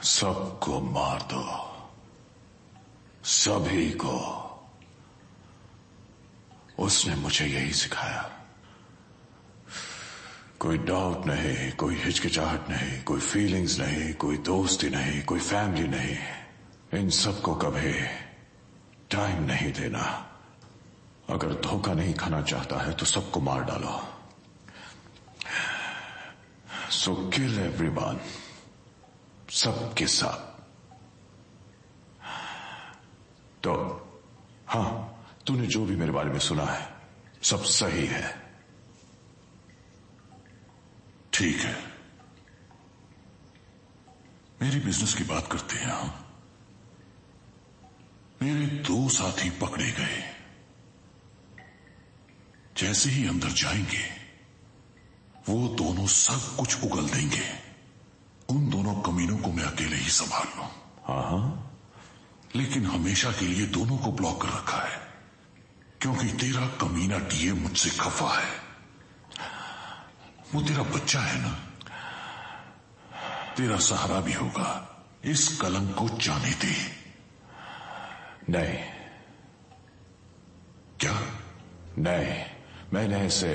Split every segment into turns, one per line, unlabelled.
सबको मार दो, सभी को। उसने मुझे यही सिखाया। कोई डाउट नहीं, कोई हिचकिचाहट नहीं, कोई फीलिंग्स नहीं, कोई दोस्ती नहीं, कोई फैमिली नहीं। इन सबको कभी टाइम नहीं देना। अगर धोखा नहीं खाना चाहता है तो सबको मार डालो। सो किल एवरीवन, सबके साथ। तो हां, तूने जो भी मेरे बारे में सुना है सब सही है।
ठीक है, मेरी बिजनेस की बात करते हैं हम। मेरे 2 साथी पकड़े गए। जैसे ही अंदर जाएंगे वो दोनों सब कुछ उगल देंगे। उन दोनों कमीनों को मैं अकेले ही संभाल लूं।
हाँ,
लेकिन हमेशा के लिए दोनों को ब्लॉक कर रखा है, क्योंकि तेरा कमीना डीए मुझसे खफा है। वो तेरा बच्चा है ना, तेरा सहारा भी होगा। इस कलंक को जाने दे।
नहीं।
क्या?
नहीं, मैंने ऐसे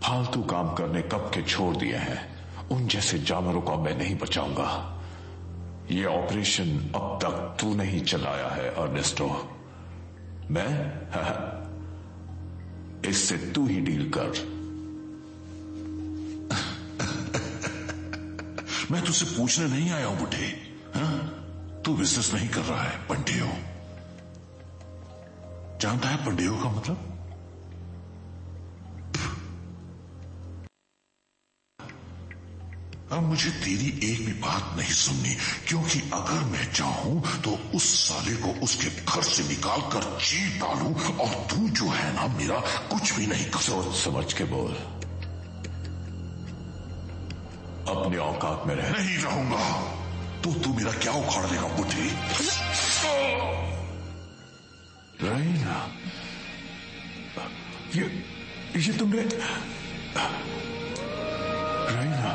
फालतू काम करने कब के छोड़ दिए हैं। उन जैसे जानवरों को मैं नहीं बचाऊंगा। ये ऑपरेशन अब तक तू नहीं चलाया है अर्नेस्टो। मैं इससे तू ही डील कर।
मैं तुझसे पूछने नहीं आया हूं बुढ़े। तू बिजनेस नहीं कर रहा है, पंडियो। जानता है पंडियो का मतलब? अब मुझे तेरी एक भी बात नहीं सुननी, क्योंकि अगर मैं चाहूं तो उस साले को उसके घर से निकाल कर चीर डालूं, और तू जो है ना, मेरा कुछ भी नहीं कर।
सोच समझ के बोल। अपने औकात में रह।
नहीं रहूंगा। तो तू मेरा क्या उखाड़ लेगा बुढ़ी?
राइना, ये तुमने राइना,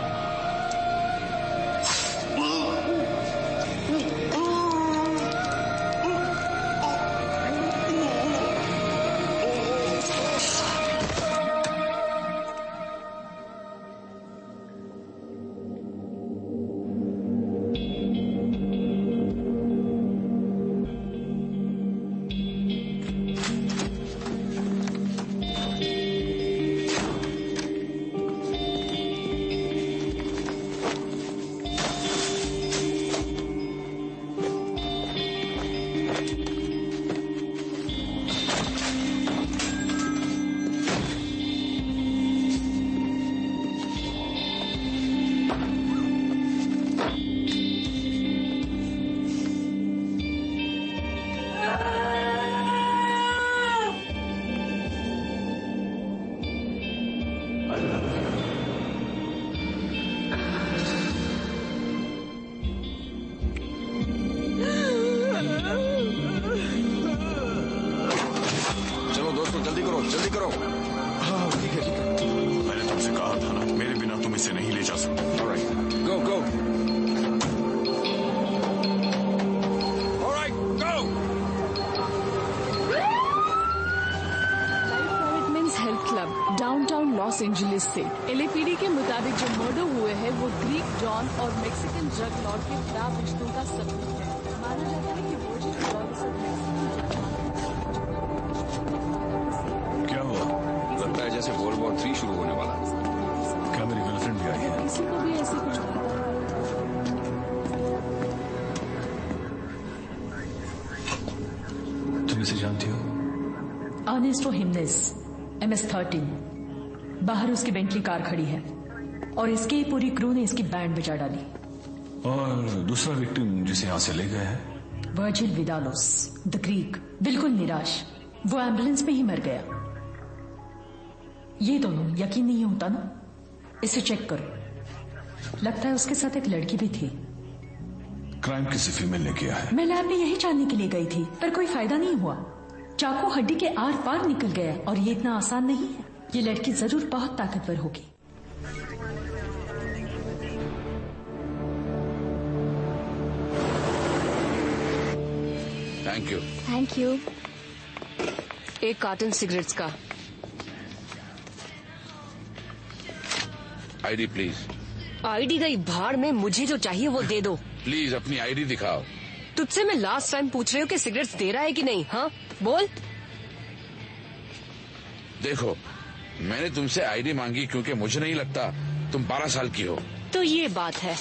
जल्दी करो।
हाँ ठीक है ठीक है। मैंने तुमसे कहा था ना, मेरे बिना तुम इसे नहीं ले जा सकते।
Alright, go go. Alright, go.
Life commitments health club, downtown Los Angeles से एलएपीडी के मुताबिक जो मर्डर हुए हैं वो ग्रीक जॉन और मेक्सिकन ड्रग लॉर्ड के खिलाफ रिश्तों का सबूत है। माना जाता है कि वर्जिन फ्लोरेंस और मेक्सिकन
लगता है जैसे वर्ल्ड वॉर 3 शुरू होने वाला है।
क्या मेरी गर्लफ्रेंड भी आई है?
किसी को भी ऐसे कुछ
तुम इसे जानती हो?
Ernesto Jimenez, MS-13। बाहर उसकी बेंटली कार खड़ी है और इसकी पूरी क्रू ने इसकी बैंड बजा डाली।
और दूसरा विक्टिम जिसे यहां से ले गए हैं?
वर्जिल विदालोस, द ग्रीक, बिल्कुल निराश। वो एम्बुलेंस में ही मर गया। ये दोनों यकीन नहीं होता ना? इसे चेक करो। लगता है उसके साथ एक लड़की भी थी।
क्राइम किसी फीमेल ने किया है।
मैं लैब में यही जानने के लिए गई थी, पर कोई फायदा नहीं हुआ। चाकू हड्डी के आर पार निकल गया और ये इतना आसान नहीं है। ये लड़की जरूर बहुत ताकतवर होगी।
Thank you.
Thank you.
एक कार्टन सिगरेट्स का।
ID please.
आईडी गई भाड़ में, मुझे जो चाहिए वो दे दो।
प्लीज अपनी आईडी दिखाओ।
तुझसे मैं लास्ट टाइम पूछ रही हूँ कि सिगरेट्स दे रहा है कि नहीं। हाँ बोल।
देखो, मैंने तुमसे आईडी मांगी क्योंकि मुझे नहीं लगता तुम 12 साल की हो।
तो ये बात है,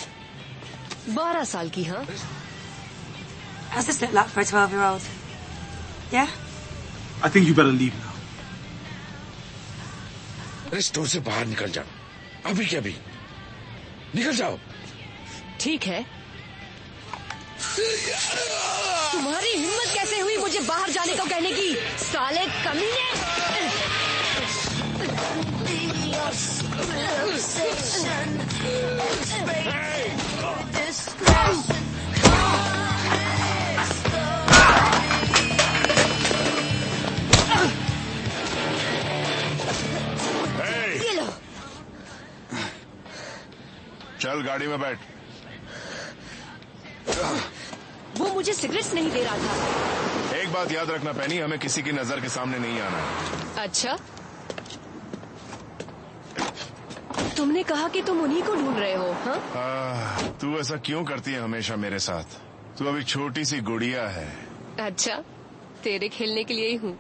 12 साल की। हाँ,
How's this look for a 12-year-old? Yeah?
I think you better leave now.
अरे स्टोर से बाहर निकल जाओ, अभी क्या भी, निकल जाओ।
ठीक है। तुम्हारी हिम्मत कैसे हुई मुझे बाहर जाने को कहने की, साले कमीने। ये लो।
चल गाड़ी में बैठ।
वो मुझे सिगरेट्स नहीं दे रहा था।
एक बात याद रखना पैनी, हमें किसी की नजर के सामने नहीं आना है।
अच्छा, तुमने कहा कि तुम उन्हीं को ढूंढ रहे हो। हाँ,
तू ऐसा क्यों करती है हमेशा मेरे साथ? तू अभी छोटी सी गुड़िया है।
अच्छा, तेरे खेलने के लिए ही हूँ।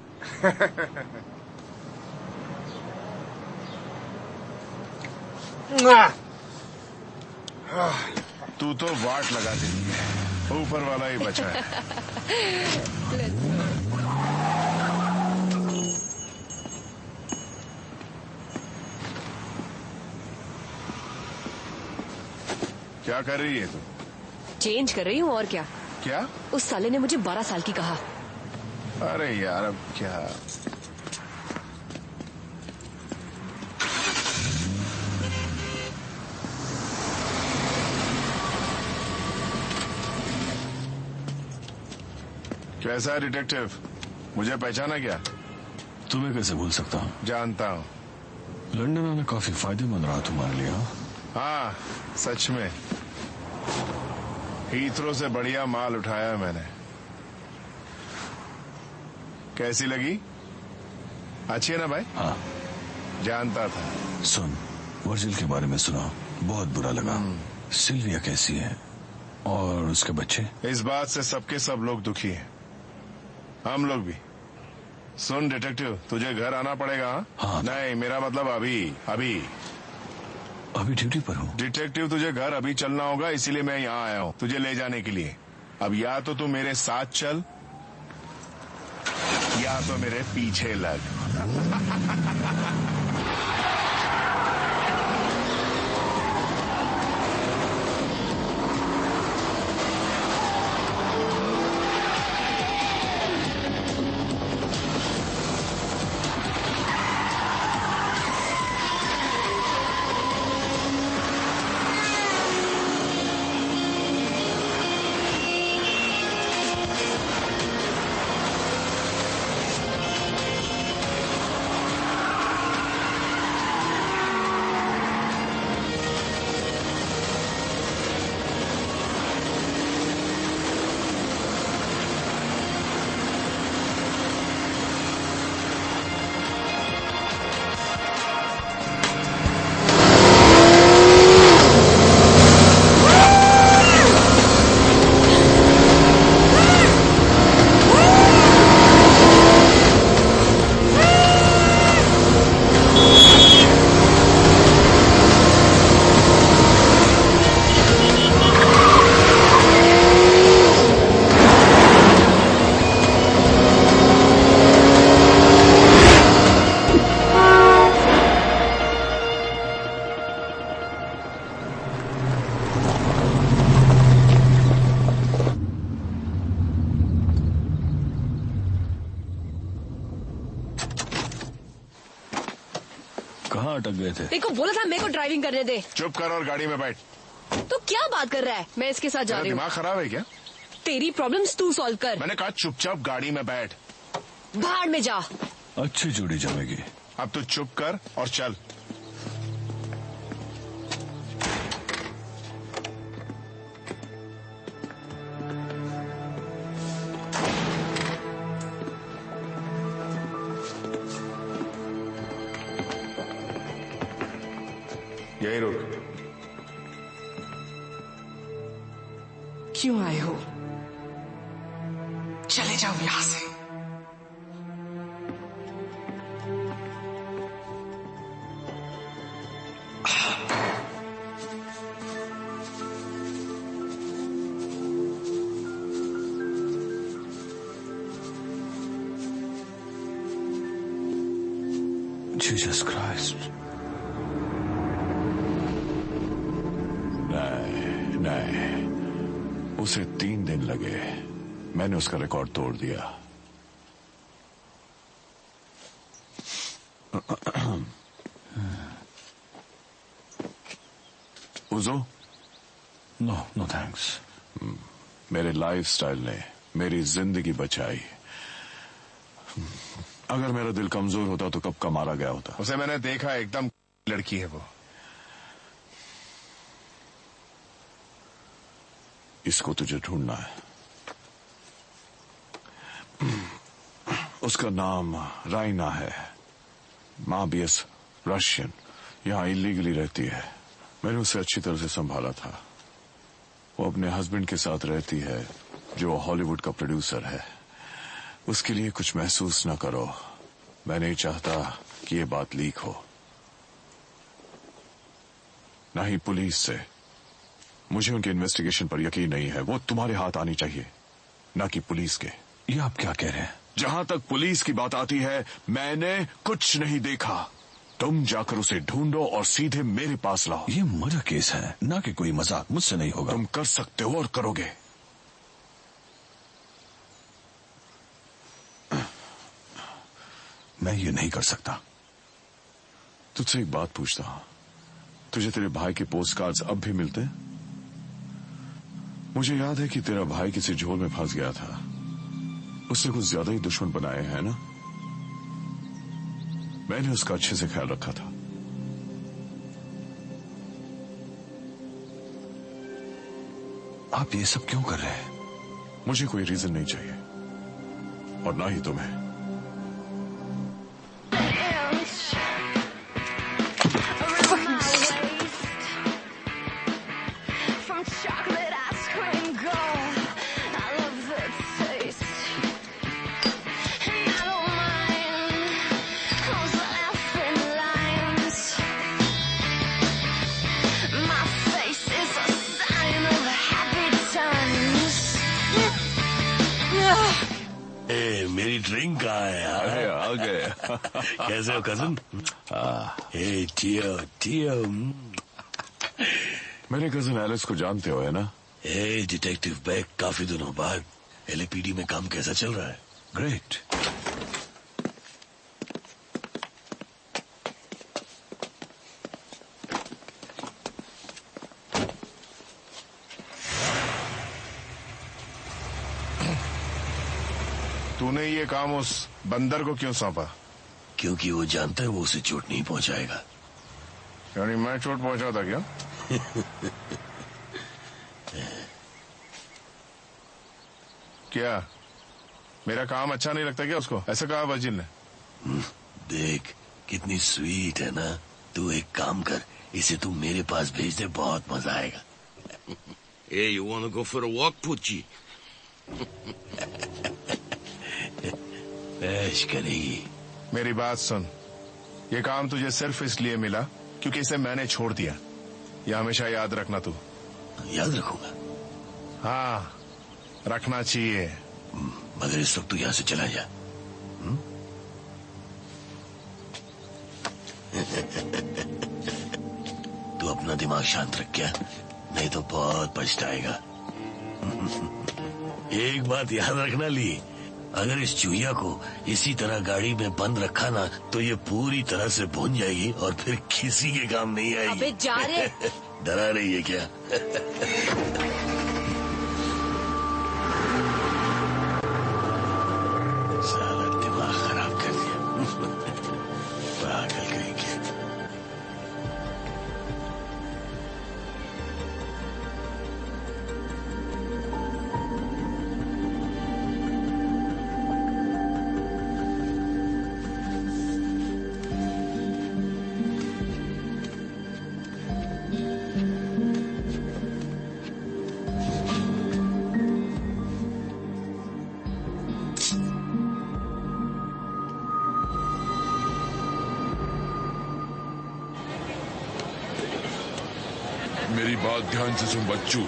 तू तो वाट लगा देती है, ऊपर वाला ही बचा है। क्या कर रही है तू?
चेंज कर रही हूँ और क्या।
क्या?
उस साले ने मुझे 12 साल की कहा।
अरे यार अब क्या। कैसा है डिटेक्टिव, मुझे पहचाना क्या?
तुम्हें कैसे भूल सकता हूँ?
जानता हूँ।
लंदन आना काफी फायदेमंद रहा तुम्हारे लिए।
हाँ सच में, हीथ्रो से बढ़िया माल उठाया मैंने। कैसी लगी? अच्छी है ना भाई?
हाँ।
जानता था।
सुन, वर्जिल के बारे में सुना, बहुत बुरा लगा। सिल्विया कैसी है और उसके बच्चे?
इस बात से सबके सब लोग दुखी हैं, हम लोग भी। सुन डिटेक्टिव, तुझे घर आना पड़ेगा।
हाँ।
नहीं, मेरा मतलब अभी अभी
अभी ड्यूटी पर हूँ।
डिटेक्टिव, तुझे घर अभी चलना होगा, इसीलिए मैं यहाँ आया हूँ तुझे ले जाने के लिए। अब या तो तू मेरे साथ चल या तो मेरे पीछे लग।
कहाँ अटक गए थे?
देखो, बोला था मेरे को ड्राइविंग करने दे।
चुप कर और गाड़ी में बैठ।
तो क्या बात कर रहा है? मैं इसके साथ जा
तेरा
रही हूँ।
दिमाग खराब है क्या?
तेरी प्रॉब्लम्स तू सॉल्व कर।
मैंने कहा चुपचाप गाड़ी में बैठ।
भाड़ में जा।
अच्छी जोड़ी जमेगी।
अब तू चुप कर और चल।
यही रुक।
क्यों आए हो? चले जाओ यहां से।
Jesus Christ. नहीं, उसे 3 दिन लगे। मैंने उसका रिकॉर्ड तोड़ दिया। उजो? No thanks. मेरे लाइफस्टाइल ने मेरी जिंदगी बचाई। अगर मेरा दिल कमजोर होता तो कब का मारा गया होता।
उसे मैंने देखा, एकदम लड़की है वो।
इसको तुझे ढूंढना है। उसका नाम राइना है। माँ बीएस रशियन, यहां इलीगली रहती है। मैंने उसे अच्छी तरह से संभाला था। वो अपने हस्बैंड के साथ रहती है जो हॉलीवुड का प्रोड्यूसर है। उसके लिए कुछ महसूस न करो। मैं नहीं चाहता कि ये बात लीक हो, ना ही पुलिस से। मुझे उनके इन्वेस्टिगेशन पर यकीन नहीं है। वो तुम्हारे हाथ आनी चाहिए, ना कि पुलिस के। ये आप क्या कह रहे हैं? जहां तक पुलिस की बात आती है, मैंने कुछ नहीं देखा। तुम जाकर उसे ढूंढो और सीधे मेरे पास लाओ। ये मर्डर केस है, ना कि कोई मजाक। मुझसे नहीं होगा। तुम कर सकते हो और करोगे। मैं ये नहीं कर सकता। तुझसे एक बात पूछता हूं, तुझे तेरे भाई के पोस्ट कार्ड्स अब भी मिलते हैं? मुझे याद है कि तेरा भाई किसी झोल में फंस गया था। उससे कुछ ज्यादा ही दुश्मन बनाए हैं ना? मैंने उसका अच्छे से ख्याल रखा था। आप ये सब क्यों कर रहे हैं? मुझे कोई रीजन नहीं चाहिए, और ना ही तुम्हें।
मेरी ड्रिंक कहाँ है यार?
अरे आ गए।
कैसे हो कजन? टियो।
मेरे कजन एलिस को जानते हो है ना?
डिटेक्टिव बैक, काफी दिनों बाद। एलएपीडी में काम कैसा चल रहा है?
ग्रेट।
तूने ये काम उस बंदर को क्यों सौंपा?
क्योंकि वो जानता है वो उसे चोट नहीं पहुंचाएगा।
यानी मैं चोट पहुंचाता क्या? क्या मेरा काम अच्छा नहीं लगता क्या उसको? ऐसा कहा वजीर ने।
देख कितनी स्वीट है ना। तू एक काम कर, इसे तू मेरे पास भेज दे, बहुत मजा आएगा।
Hey, you wanna go for a walk, Pucci?
ऐश करेगी।
मेरी बात सुन, ये काम तुझे सिर्फ इसलिए मिला क्योंकि इसे मैंने छोड़ दिया। यह हमेशा याद रखना तू।
याद रखूंगा।
हाँ, रखना चाहिए।
मगर इस वक्त तू यहां से चला जा। तू अपना दिमाग शांत रख, क्या? नहीं तो बहुत पछताएगा। एक बात याद रखना ली, अगर इस चूहिया को इसी तरह गाड़ी में बंद रखा ना तो ये पूरी तरह से भून जाएगी और फिर किसी के काम नहीं आएगी।
अबे जा रे।
डरा रही है क्या? साला दिमाग खराब कर दिया। पागल कहीं के।
मेरी बात ध्यान से सुन बच्चू,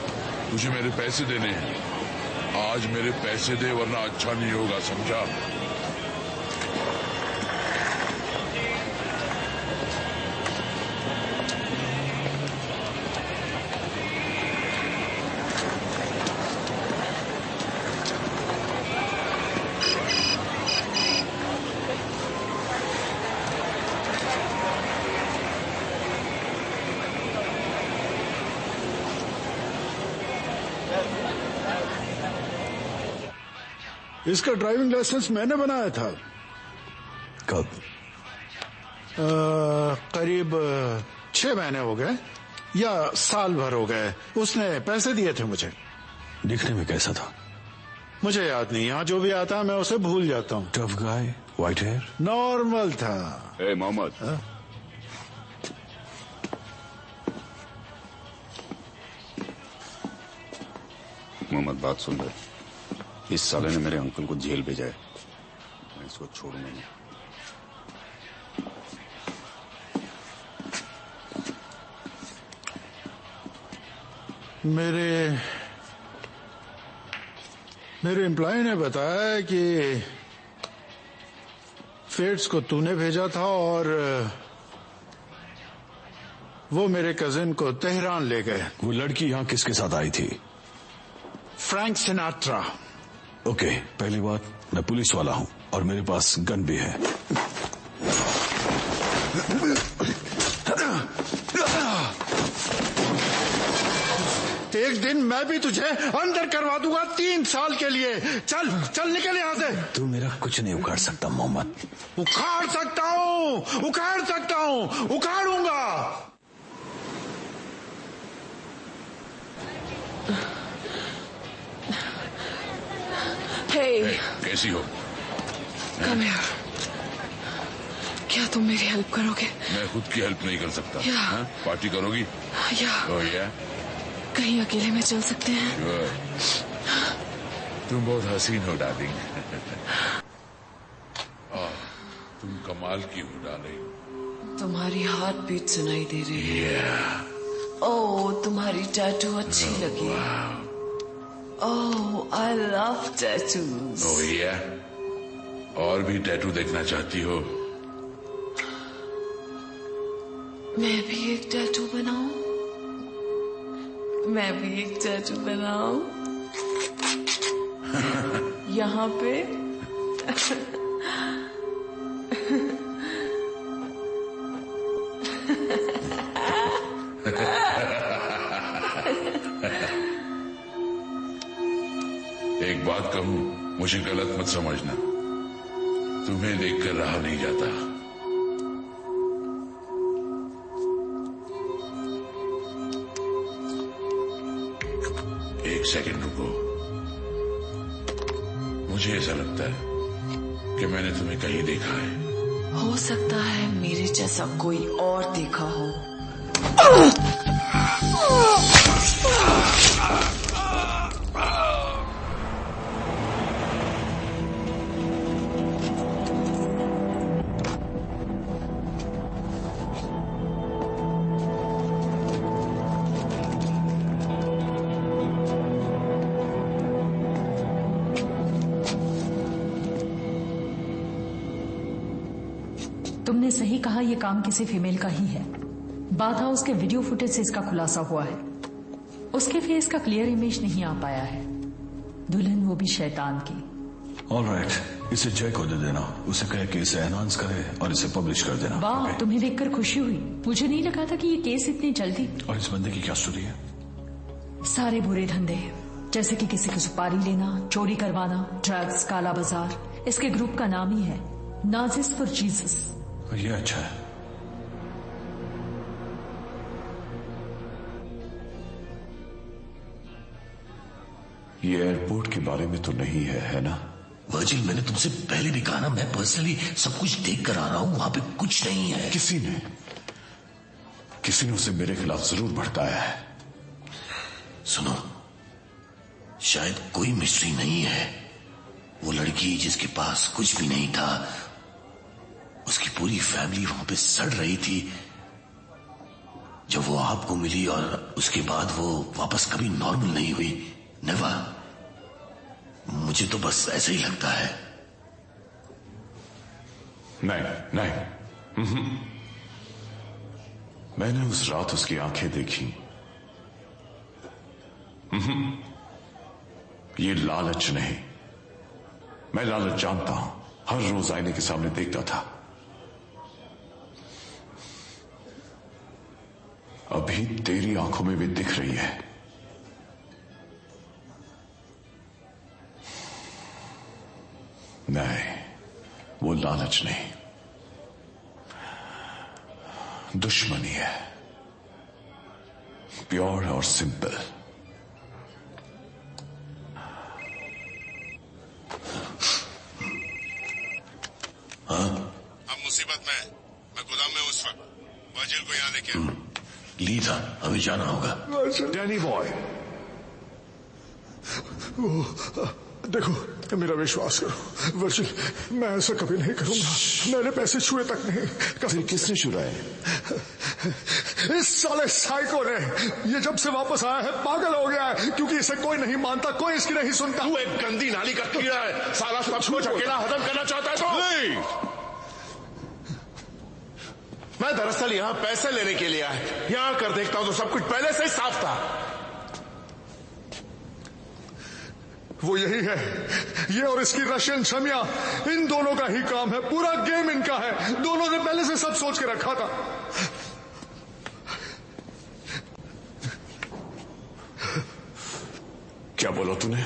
तुझे मेरे पैसे देने हैं। आज मेरे पैसे दे वरना अच्छा नहीं होगा, समझा?
इसका ड्राइविंग लाइसेंस मैंने बनाया था।
कब?
करीब 6 महीने हो गए या साल भर हो गए। उसने पैसे दिए थे मुझे।
दिखने में कैसा था?
मुझे याद नहीं, यहाँ जो भी आता है मैं उसे भूल जाता हूँ।
Tough guy, white hair,
normal था।
ए मोहम्मद, मोहम्मद बात सुन रहे? इस साले ने मेरे अंकल को जेल भेजा है, मैं इसको छोड़ूंगा नहीं।
मेरे एम्प्लॉय ने बताया कि फेट्स को तूने भेजा था और वो मेरे कजिन को तेहरान ले गए।
वो लड़की यहाँ किसके साथ आई थी?
Frank Sinatra.
ओके, पहली बात, मैं पुलिस वाला हूँ और मेरे पास गन भी है।
एक दिन मैं भी तुझे अंदर करवा दूंगा 3 साल के लिए। चल चल निकल यहाँ से।
तू मेरा कुछ नहीं उखाड़ सकता मोहम्मद।
उखाड़ सकता हूँ, उखाड़ सकता हूँ, उखाड़ूंगा।
Hey, कैसी हो?
Come here. क्या तुम मेरी हेल्प करोगे?
मैं खुद की हेल्प नहीं कर सकता।
Yeah.
पार्टी करोगी?
Yeah.
Oh, yeah?
कहीं अकेले में चल सकते हैं?
Sure. तुम बहुत हसीन हो डार्लिंग। तुम कमाल की हो डार्लिंग।
तुम्हारी हार्ट बीट सुनाई दे रही है।
Yeah.
ओह, तुम्हारी टैटू अच्छी लगी। Oh, I love tattoos.
Oh, yeah? और भी टैटू देखना चाहती हो?
मैं भी एक टैटू बनाऊं? मैं भी एक टैटू बनाऊं? यहाँ पे?
एक बात कहूं, मुझे गलत मत समझना। तुम्हें देखकर रहा नहीं जाता। एक सेकंड रुको। मुझे ऐसा लगता है कि मैंने तुम्हें कहीं देखा है।
हो सकता है मेरे जैसा कोई और देखा हो।
तुमने सही कहा, यह काम किसी फीमेल का ही है। बात उसके वीडियो फुटेज से इसका खुलासा हुआ है। उसके फेस का क्लियर इमेज नहीं आ पाया है। दुल्हन वो भी शैतान की।
ऑलराइट, इसे जय को दे देना। उसे कहे कि इसे एनहांस करे और इसे पब्लिश कर देना।
वाह,
okay?
तुम्हें देखकर खुशी हुई। मुझे नहीं लगा था कि ये केस इतनी जल्दी।
और इस बंदे की क्या स्टोरी है?
सारे बुरे धंधे, जैसे कि किसी की सुपारी लेना, चोरी करवाना, ड्रग्स, काला बाजार। इसके ग्रुप का नाम ही है नाजिस फॉर जीसस।
ये अच्छा है।
ये एयरपोर्ट के बारे में तो नहीं है ना?
वर्जिल, मैंने तुमसे पहले भी कहा ना, मैं पर्सनली सब कुछ देख कर आ रहा हूं। वहां पे कुछ नहीं है।
किसी ने उसे मेरे खिलाफ जरूर भड़काया है।
सुनो, शायद कोई मिस्ट्री नहीं है। वो लड़की जिसके पास कुछ भी नहीं था, उसकी पूरी फैमिली वहां पे सड़ रही थी। जब वो आपको मिली और उसके बाद वो वापस कभी नॉर्मल नहीं हुई। नेवर। मुझे तो बस ऐसा ही लगता है।
नहीं। मैंने उस रात उसकी आंखें देखी। ये लालच नहीं। मैं लालच जानता हूं, हर रोज आईने के सामने देखता था। अभी तेरी आंखों में भी दिख रही है। नहीं, वो लालच नहीं, दुश्मनी है, प्योर और सिंपल।
हाँ? हम मुसीबत में हैं। मैं गोदाम में उस वक्त वजीर को यहाँ लेके आया।
ली था, हमें जाना होगा।
डैनी बॉय,
देखो, मेरा विश्वास करो वर्जिल, मैं ऐसा कभी नहीं करूंगा। मैंने पैसे छुए तक नहीं।
फिर किसने छुड़ाए?
इस साले साइको ने। ये जब से वापस आया है पागल हो गया है, क्योंकि इसे कोई नहीं मानता, कोई इसकी नहीं सुनता।
तू एक गंदी नाली का कीड़ा है। साला सब कुछ अकेला हजम करना चाहता है तो नहीं। मैं दरअसल यहाँ पैसे लेने के लिए आया। यहाँ कर देखता हूं तो सब कुछ पहले से ही साफ था।
वो यही है, ये और इसकी रशियन छमिया, इन दोनों का ही काम है। पूरा गेम इनका है। दोनों ने पहले से सब सोच के रखा था।
क्या बोला तूने?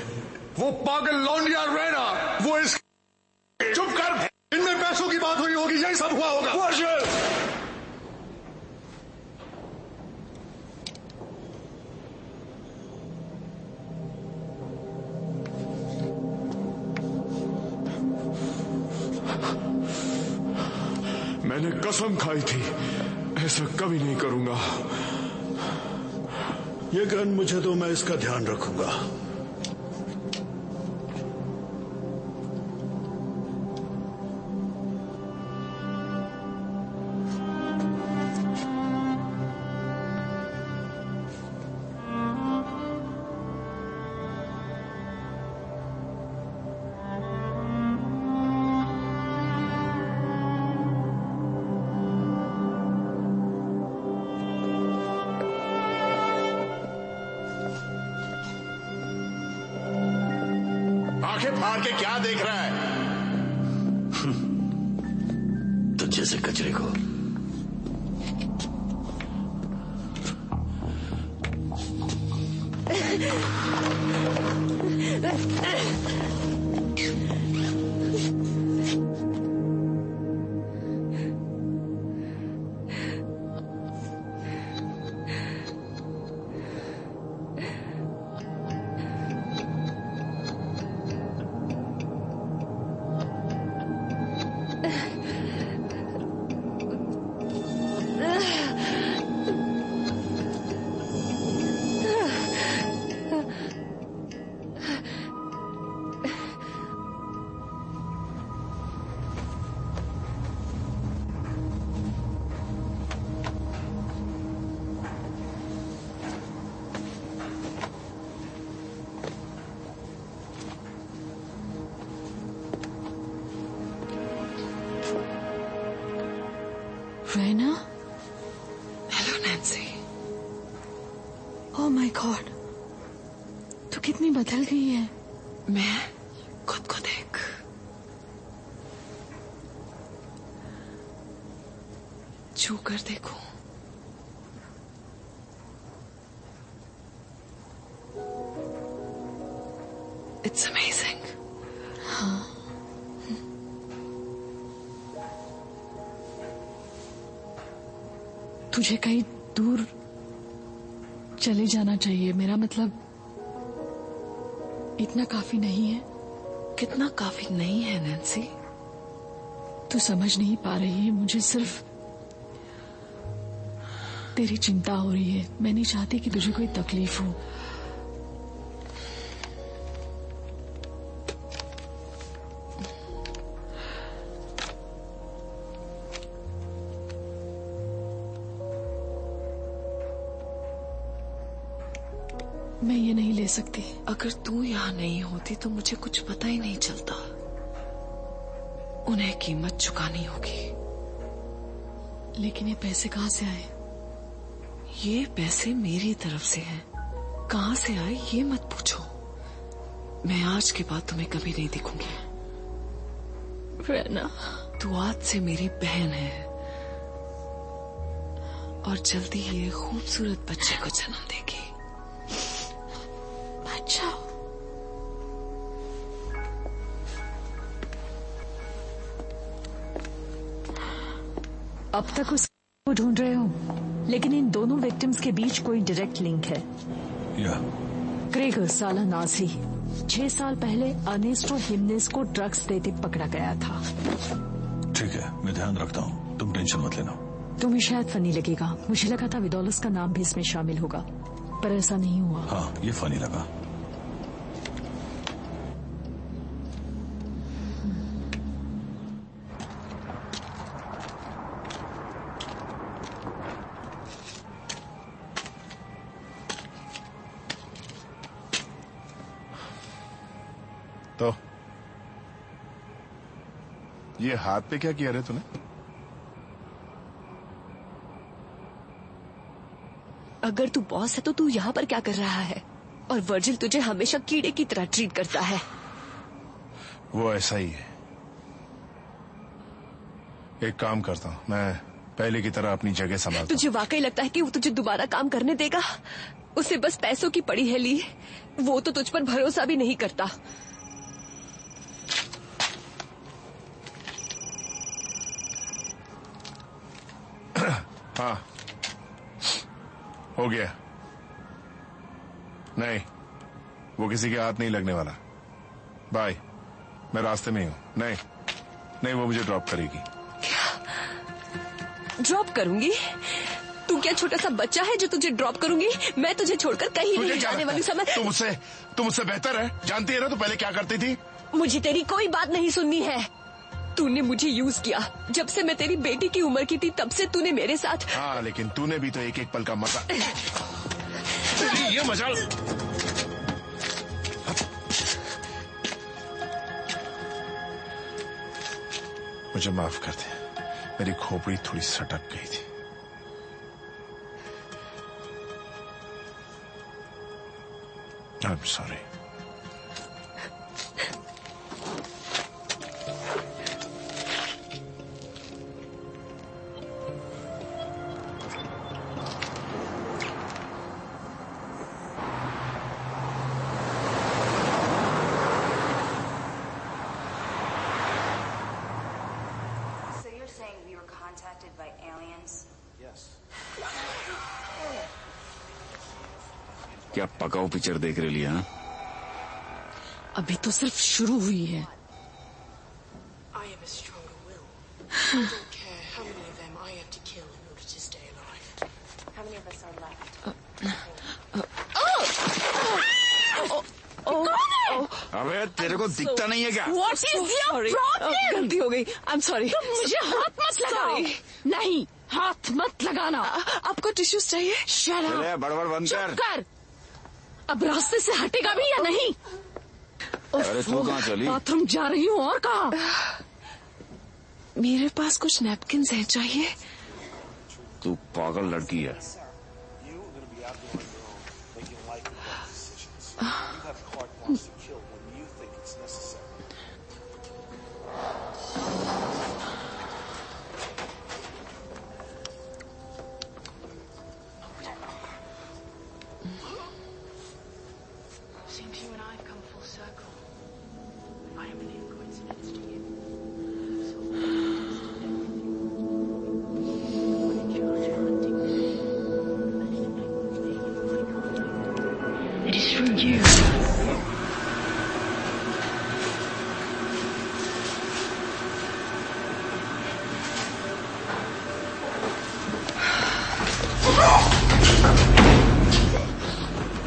वो पागल लौंडिया रैना, वो इस
चुप कर।
इनमें पैसों की बात हुई होगी, यही सब हुआ होगा।
मैंने कसम खाई थी, ऐसा कभी नहीं करूंगा।
ये गन मुझे दो, मैं इसका ध्यान रखूंगा।
आंखें फाड़ के क्या देख रहा है?
तो जैसे कचरे को।
Raina?
Hello Nancy.
Oh my God, तू कितनी बदल गई है।
मैं खुद को देख। छू कर देखो। It's amazing.
हाँ, तुझे कहीं दूर चले जाना चाहिए। मेरा मतलब इतना काफी नहीं है।
कितना काफी नहीं है नैन्सी?
तू समझ नहीं पा रही है, मुझे सिर्फ तेरी चिंता हो रही है। मैं नहीं चाहती कि तुझे कोई तकलीफ हो। मैं ये नहीं ले सकती।
अगर तू यहाँ नहीं होती तो मुझे कुछ पता ही नहीं चलता। उन्हें कीमत चुकानी होगी।
लेकिन ये पैसे कहाँ से आए?
ये पैसे मेरी तरफ से हैं। कहाँ से आए ये मत पूछो। मैं आज के बाद तुम्हें कभी नहीं दिखूंगी।
रैना,
तू आज से मेरी बहन है और जल्दी ही एक खूबसूरत बच्चे को जन्म देगी।
अच्छा,
अब तक उसको ढूंढ रहे हो, लेकिन इन दोनों विक्टिम्स के बीच कोई डायरेक्ट लिंक है। ग्रेगर साला नाजी 6 साल पहले अर्नेस्टो हिमेनेज को ड्रग्स देते पकड़ा गया था।
ठीक है, मैं ध्यान रखता हूँ, तुम टेंशन मत लेना।
तुम्हें शायद फनी लगेगा, मुझे लगा था विदोलस का नाम भी इसमें शामिल होगा, पर ऐसा नहीं हुआ।
हाँ, ये फनी लगा।
तो ये हाथ पे क्या किया रे तूने?
अगर तू बॉस है तो तू यहाँ पर क्या कर रहा है? और वर्जिल तुझे हमेशा कीड़े की तरह ट्रीट करता है।
वो ऐसा ही है। एक काम करता हूँ, मैं पहले की तरह अपनी जगह संभालता।
तुझे वाकई लगता है कि वो तुझे दोबारा काम करने देगा? उसे बस पैसों की पड़ी है ली। वो तो तुझ पर भरोसा भी नहीं करता।
हाँ, हो गया। नहीं, वो किसी के हाथ नहीं लगने वाला। बाय, मैं रास्ते में ही हूँ। नहीं नहीं, वो मुझे ड्रॉप करेगी।
ड्रॉप करूंगी? तू क्या छोटा सा बच्चा है जो तुझे ड्रॉप करूंगी? मैं तुझे छोड़कर कहीं नहीं जाने वाली। समझ?
तुम मुझसे बेहतर है, जानती है ना तू पहले क्या करती थी।
मुझे तेरी कोई बात नहीं सुननी है। तूने मुझे यूज किया। जब से मैं तेरी बेटी की उम्र की थी तब से तूने मेरे साथ।
हाँ, लेकिन तूने भी तो एक एक पल का मजा। ये मजा। मुझे माफ कर दे, मेरी खोपड़ी थोड़ी सटक गई थी। I'm sorry.
क्या पकाओ पिक्चर देख रहे लिया?
अभी तो सिर्फ शुरू हुई है।
अबे तेरे को दिखता नहीं है क्या?
What is your problem?
गलती हो गई। I'm sorry.
तुम मुझे हाथ मत लगाओ। नहीं, हाथ मत लगाना।
आपको टिश्यूज चाहिए?
Shut up.
चले बड़बड़ बंद
चुप कर। अब रास्ते से हटेगा भी या नहीं?
अरे तू कहाँ चली?
बाथरूम जा रही हूँ। और कहाँ?
मेरे पास कुछ नैपकिन्स हैं, चाहिए?
तू पागल लड़की है।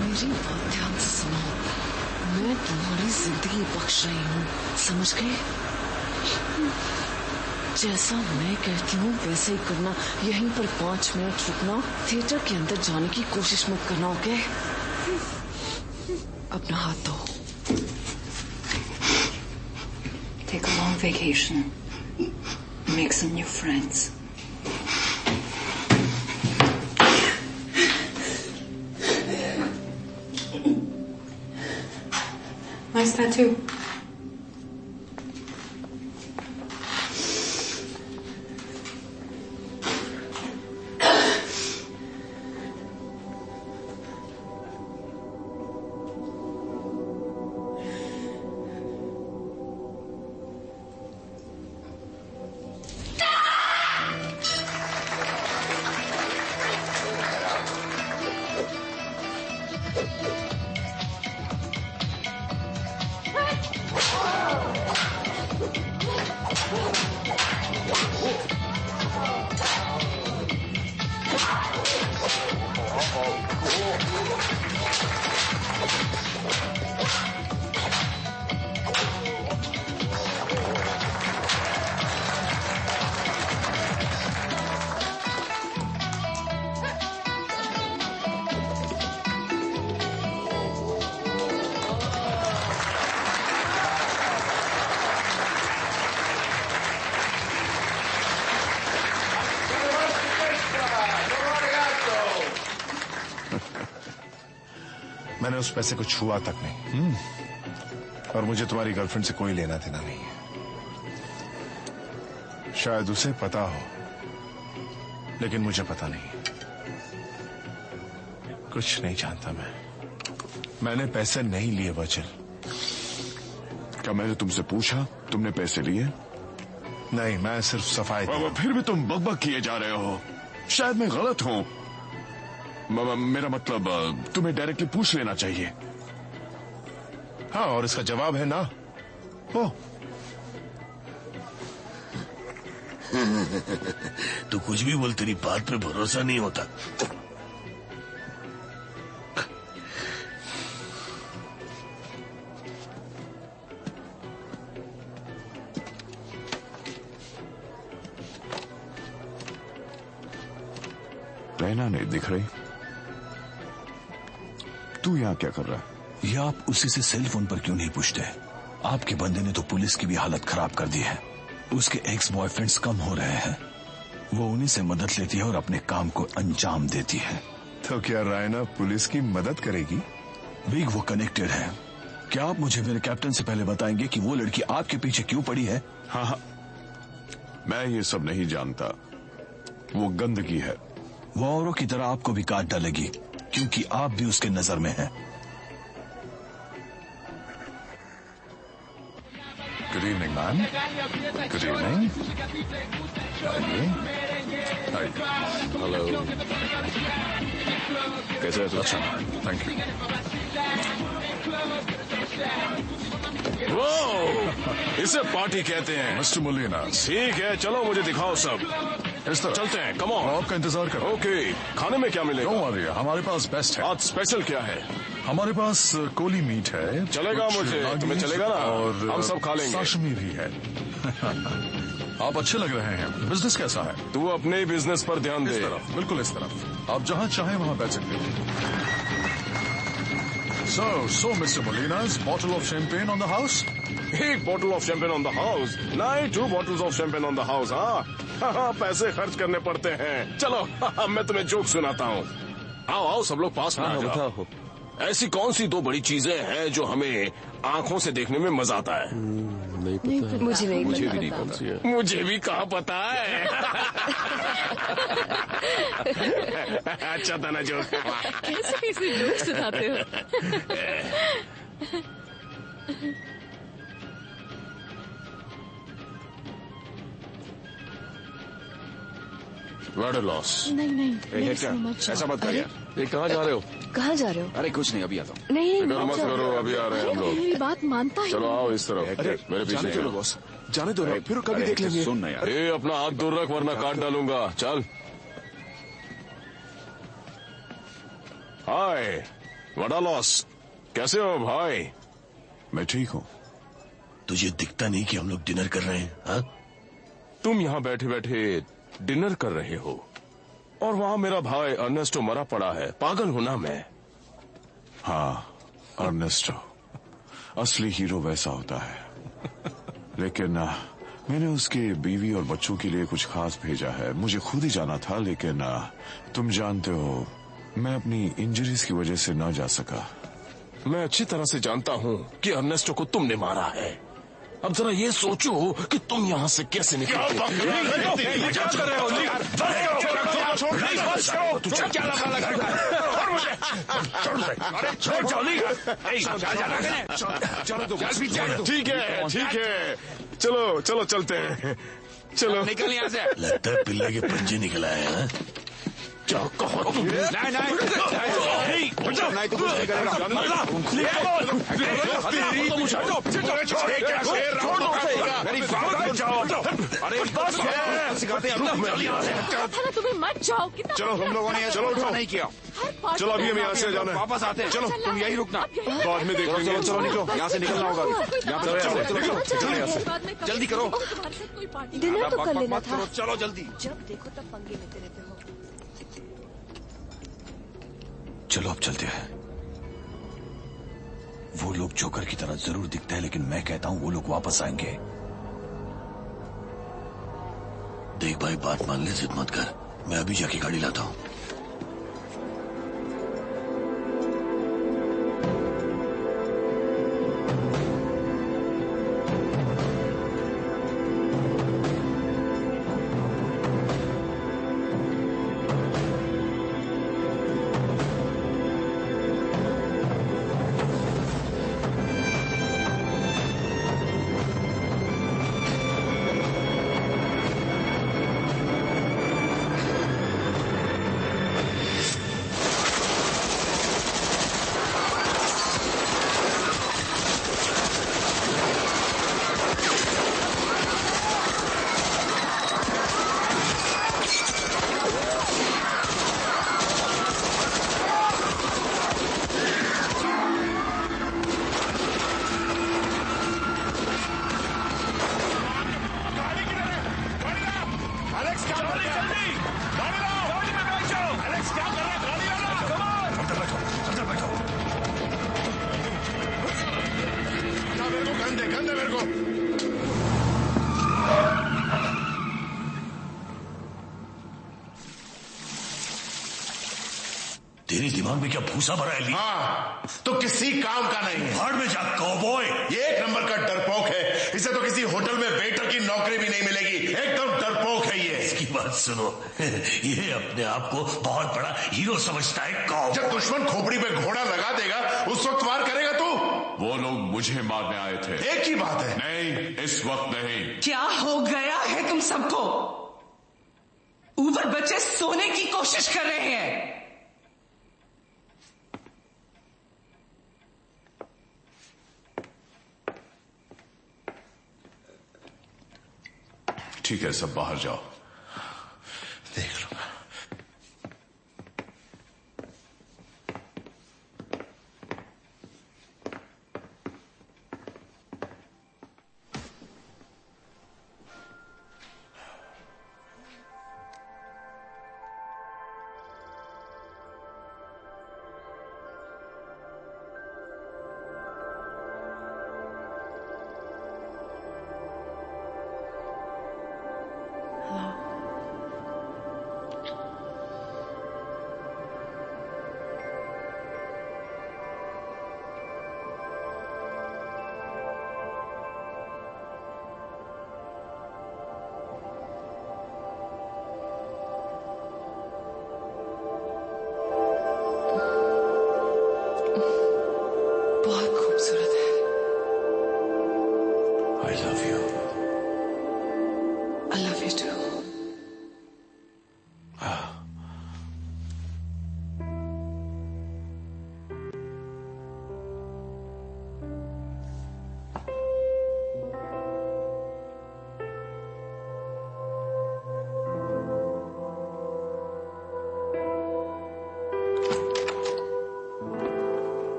मेरी बात ध्यान से सुनो। मैं तुम्हारी जिंदगी बख्श रही हूँ, समझ गए? जैसा मैं कहती हूँ वैसे ही करना। यहीं पर 5 मिनट रुकना। थिएटर के अंदर जाने की कोशिश मत करना, ओके? अपना हाथ धो।
Take a long vacation. Make some new friends. Nice tattoo.
मैंने उस पैसे को छुआ तक नहीं। और मुझे तुम्हारी गर्लफ्रेंड से कोई लेना देना नहीं है। शायद उसे पता हो, लेकिन मुझे पता नहीं। कुछ नहीं जानता मैंने पैसे नहीं लिए वचल।
क्या मैंने तुमसे पूछा तुमने पैसे लिए?
नहीं, मैं सिर्फ सफाई दी।
फिर भी तुम बकबक किए जा रहे हो। शायद मैं गलत हूं। मेरा मतलब तुम्हें डायरेक्टली पूछ लेना चाहिए।
हाँ, और इसका जवाब है ना। ओ
तू कुछ भी बोल, तेरी बात पे भरोसा नहीं होता।
रहना नहीं दिख रही। तू यहाँ क्या कर रहा है?
ये आप उसी से सेल फोन पर क्यों नहीं पूछते? आपके बंदे ने तो पुलिस की भी हालत खराब कर दी है। उसके एक्स बॉयफ्रेंड्स कम हो रहे हैं। वो उन्हीं से मदद लेती है और अपने काम को अंजाम देती है।
तो क्या रायना पुलिस की मदद करेगी?
बिग, वो कनेक्टेड है। क्या आप मुझे मेरे कैप्टन से पहले बताएंगे कि वो लड़की आपके पीछे क्यों पड़ी है?
हाँ, मैं ये सब नहीं जानता। वो गंदगी है।
वो औरों की तरह आपको भी काट डालेगी, क्योंकि आप भी उसके नजर में हैं।
Good evening ma'am. Good evening. Hello. कैसे है? अच्छा, थैंक यू।
वो इसे पार्टी कहते हैं।
मिस्टर मुलीना।
ठीक है, चलो मुझे दिखाओ सब।
इस तरह
चलते हैं, कम ऑन।
आपका इंतजार करो।
ओके, खाने में क्या मिलेगा?
डोंट वरी, हमारे पास बेस्ट है।
आज स्पेशल क्या है?
हमारे पास कोली मीट है।
चलेगा मुझे, तुम्हें चलेगा ना?
और
हम सब खा लेंगे।
साशमी भी है। आप अच्छे लग रहे हैं। बिजनेस कैसा है?
तू अपने ही बिजनेस पर ध्यान दे।
इस तरफ, बिल्कुल इस तरफ। आप जहां चाहें वहां बैठ सकते हैं। So, Mr. Molina's bottle of champagne on the house?
एक bottle of champagne on the house? नहीं, 2 bottles of champagne on the house. हाँ, पैसे खर्च करने पड़ते हैं। चलो, मैं तुम्हें जोक सुनाता हूँ। आओ आओ, सब लोग पास में आ जाओ। ऐसी कौन सी 2 बड़ी चीजें हैं जो हमें आंखों से देखने में मजा आता है?
नहीं पता। मुझे भी नहीं
पता। मुझे भी कहाँ पता है। अच्छा था ना जोक।
कैसे कैसे जोक सुनाते हो?
What a loss।
नहीं,
ऐसा मत कर यार। ये कहाँ जा रहे हो?
कहाँ जा रहे हो?
अरे कुछ नहीं, अभी आता हूँ।
नहीं,
मत करो, अभी आ रहे हैं हम लोग।
मेरी बात मानता है।
चलो आओ इस तरफ। मेरे पीछे
चलो बॉस, जाने दो ना, फिर कभी देख लेंगे। सुन ना यार।
ए, अपना हाथ दूर रख वरना काट डालूंगा। चल। हाय, व्हाट अ लॉस। कैसे हो भाई?
मैं ठीक हूँ।
तुझे दिखता नहीं कि हम लोग डिनर कर रहे हैं? हाँ?
तुम यहाँ बैठे बैठे डिनर कर रहे हो और वहाँ मेरा भाई अर्नेस्टो मरा पड़ा है। पागल हूं ना मैं?
हाँ, अर्नेस्टो, असली हीरो वैसा होता है। लेकिन मैंने उसके बीवी और बच्चों के लिए कुछ खास भेजा है। मुझे खुद ही जाना था, लेकिन तुम जानते हो मैं अपनी इंजरीज की वजह से न जा सका।
मैं अच्छी तरह से जानता हूँ कि अर्नेस्टो को तुमने मारा है। अब जरा ये सोचो कि तुम यहाँ से कैसे निकले। क्या कर रहे हो? ठीक है, चलो चलो चलते हैं। चलो
निकल यहाँ से। लगता है पिल्ले के पंजे निकल आए हैं।
क्या कहो तुम? नहीं तो कुछ नहीं करेगा।
तुम्हें मत जाओ।
चलो हम लोगों ने चलो उठो नहीं किया। चलो अभी हम यहाँ से जाना है। वापस आते हैं। चलो तुम यही रुकना, बाद में देखेंगे। चलो चलो निकलो, यहाँ से निकलना होगा। यहाँ पे जल्दी करो।
डिनर तो कर लेना था।
चलो जल्दी।
जब देखो तब पंगे लेते रहते हो।
चलो अब चलते हैं। वो लोग जोकर की तरह जरूर दिखते हैं, लेकिन मैं कहता हूं वो लोग वापस आएंगे।
देख भाई, बात मान ले, जिद मत कर। मैं अभी जाके गाड़ी लाता हूं। तेरे दिमाग में क्या भूसा भरा है?
हाँ, तो किसी काम का नहीं है।
भाड़ में जा कौबॉय।
ये एक नंबर का डरपोक है। इसे तो किसी होटल में वेटर की नौकरी भी नहीं मिलेगी। एकदम डरपोक है ये।
इसकी बात सुनो, ये अपने आप को बहुत बड़ा हीरो समझता है। कौबॉय।
जब दुश्मन खोपड़ी पे घोड़ा लगा देगा उस वक्त वार करेगा तू।
वो लोग मुझे मारने आए थे।
एक ही बात है।
नहीं, इस वक्त नहीं।
क्या हो गया है तुम सबको? ऊपर बच्चे सोने की कोशिश कर रहे हैं।
ठीक है, सब बाहर जाओ।
देख लूंगा।
Hello.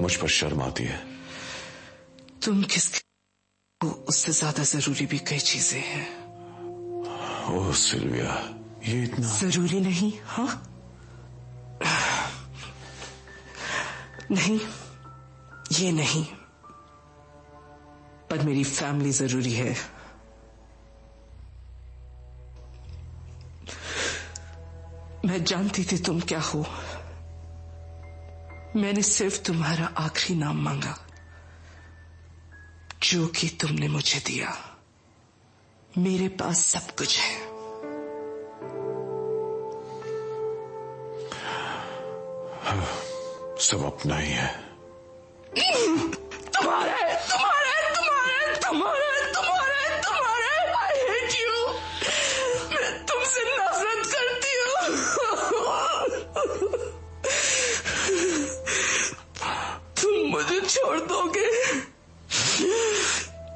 मुझ पर शर्म आती है।
तुम किसके को उससे ज्यादा जरूरी भी कई चीजें हैं।
ओह सिल्विया, ये इतना
जरूरी नहीं। हाँ, नहीं, ये नहीं, पर मेरी फैमिली जरूरी है। मैं जानती थी तुम क्या हो। मैंने सिर्फ तुम्हारा आखिरी नाम मांगा, जो कि तुमने मुझे दिया। मेरे पास सब कुछ है।
सब अपना ही है।
तुम्हारा है, तुम्हारा है, तुम्हारा है, तुम्हारा है, तुम्हारा है, तुम्हारा है। I hate you. मैं तुमसे नफरत करती हूँ। तुम मुझे छोड़ दोगे?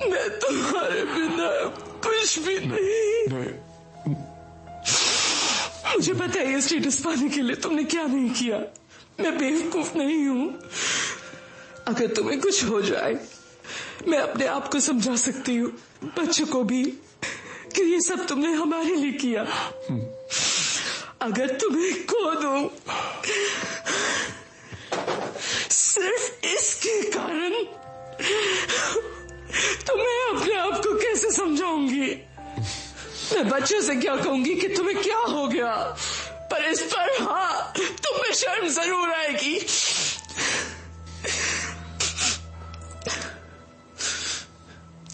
मैं तुम्हारे बिना कुछ भी नहीं। मुझे पता है ये स्टेटस पाने के लिए तुमने क्या नहीं किया। मैं बेवकूफ नहीं हूं। अगर तुम्हें कुछ हो जाए, मैं अपने आप को समझा सकती हूँ, बच्चों को भी, कि ये सब तुमने हमारे लिए किया। अगर तुम्हें खो दूं सिर्फ इसके कारण, तो मैं अपने आप को कैसे समझाऊंगी? मैं बच्चों से क्या कहूंगी कि तुम्हें क्या हो गया? पर इस पर हाँ, तुम्हें शर्म जरूर आएगी।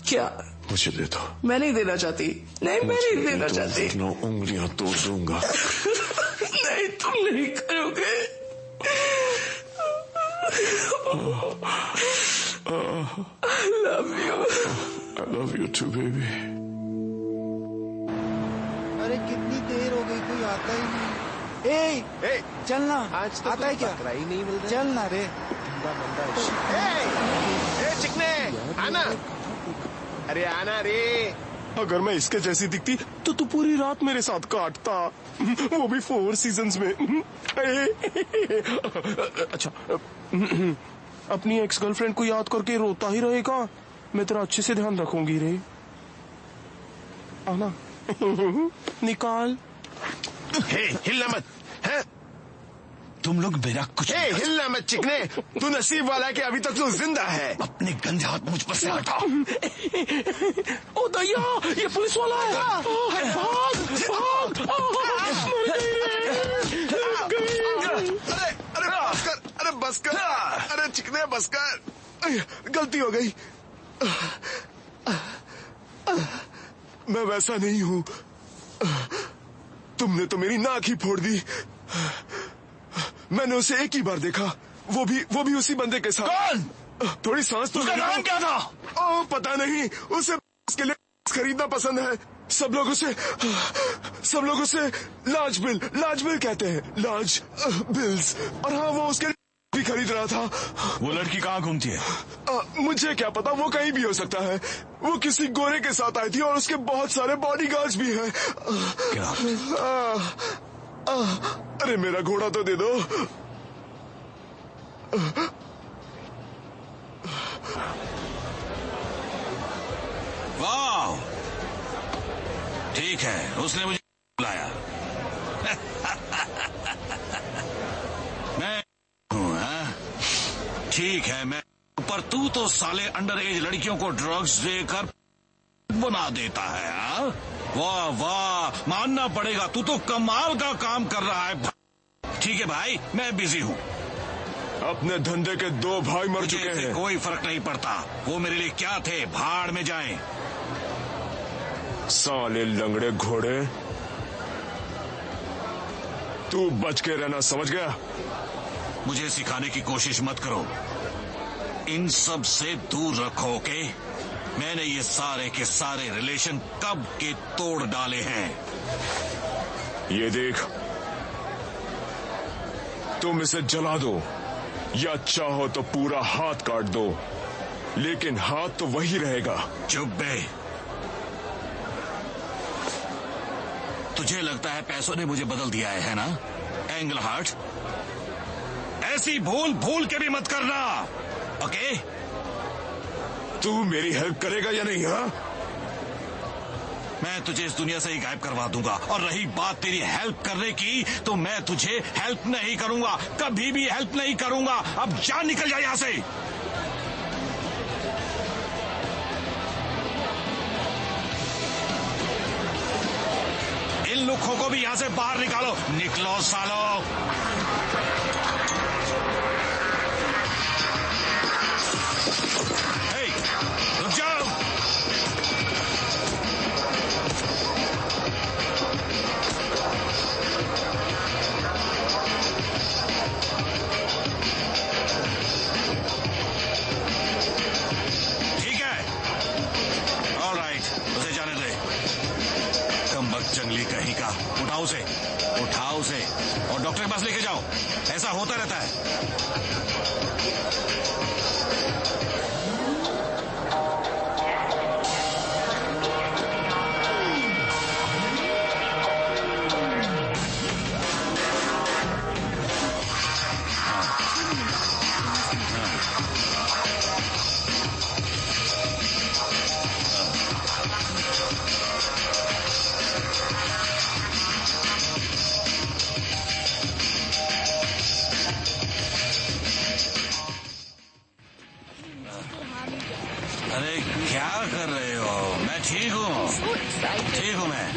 क्या?
मुझे दे दो।
मैं नहीं देना चाहती। नहीं, मैं नहीं देना चाहती।
उंगलियां तोड़ दूंगा।
नहीं, तुम नहीं करोगे। I love you.
I love you too, baby.
अरे कितनी देर हो गई, कोई आता ही नहीं। ए, चलना। आज तो आता है क्या? ही नहीं मिल रहा। चलना रे।
चिकने, आना। अरे आना रे। अगर मैं इसके जैसी दिखती तो तू पूरी रात मेरे साथ काटता, वो भी 4 सीजन्स में। अच्छा, अपनी एक्स गर्लफ्रेंड को याद करके रोता ही रहेगा। मैं तेरा अच्छे से ध्यान रखूंगी रे। आना। निकाल।
हिलना मत। है?
तुम लोग मेरा कुछ
हिलना मत चिकने। तू नसीब वाला है कि अभी तक तू जिंदा है।
अपने गंदे हाथ मुझ पर से हटा।
ओ दया, ये पुलिस वाला है। भाग, अरे बस कर। अरे चिकने बस कर। गलती हो गई। मैं वैसा नहीं हूं। तुमने तो मेरी नाक ही फोड़ दी। मैंने उसे एक ही बार देखा, वो भी उसी बंदे के साथ।
कौन?
थोड़ी सांस तो।
उसका नाम क्या था?
ओ पता नहीं। उसे उसके लिए खरीदना पसंद है। सब लोग उसे लार्ज बिल कहते हैं। Large bills. और हाँ, वो उसके भी खरीद रहा था।
वो लड़की कहाँ घूमती है?
मुझे क्या पता, वो कहीं भी हो सकता है। वो किसी गोरे के साथ आई थी और उसके बहुत सारे बॉडीगार्ड्स भी हैं।
क्या?
अरे मेरा घोड़ा तो दे दो।
वाह, ठीक है, उसने मुझे बुलाया। मैं हूँ। ठीक है, मैं, पर तू तो साले अंडर एज लड़कियों को ड्रग्स देकर बना देता है। हाँ? वाह वाह, मानना पड़ेगा, तू तो कमाल का काम कर रहा है। ठीक है भाई, मैं बिजी हूँ।
अपने धंधे के 2 भाई मर चुके हैं।
कोई फर्क नहीं पड़ता, वो मेरे लिए क्या थे, भाड़ में जाएं।
साले लंगड़े घोड़े, तू बच के रहना, समझ गया?
मुझे सिखाने की कोशिश मत करो। इन सब से दूर रखो, ओके? मैंने ये सारे के सारे रिलेशन कब के तोड़ डाले हैं।
ये देख, तुम इसे जला दो या चाहो तो पूरा हाथ काट दो, लेकिन हाथ तो वही रहेगा।
चुप बे। तुझे लगता है पैसों ने मुझे बदल दिया है ना, एंगल हार्ट? ऐसी भूल भूल के भी मत करना, ओके?
तू मेरी हेल्प करेगा या नहीं? हाँ,
मैं तुझे इस दुनिया से ही गायब करवा दूंगा। और रही बात तेरी हेल्प करने की, तो मैं तुझे हेल्प नहीं करूंगा, कभी भी हेल्प नहीं करूंगा। अब जा, निकल जा यहां से। इन लुखों को भी यहां से बाहर निकालो। निकलो सालो। हे, रुक जाओ। ठीक है, ऑलराइट, उसे जाने दे। कमबख्त जंगली कहीं का। उठाओ उसे, उठाओ उसे और डॉक्टर के पास लेके जाओ। ऐसा होता रहता है। अरे क्या कर रहे हो? मैं ठीक हूँ, ठीक हूँ मैं।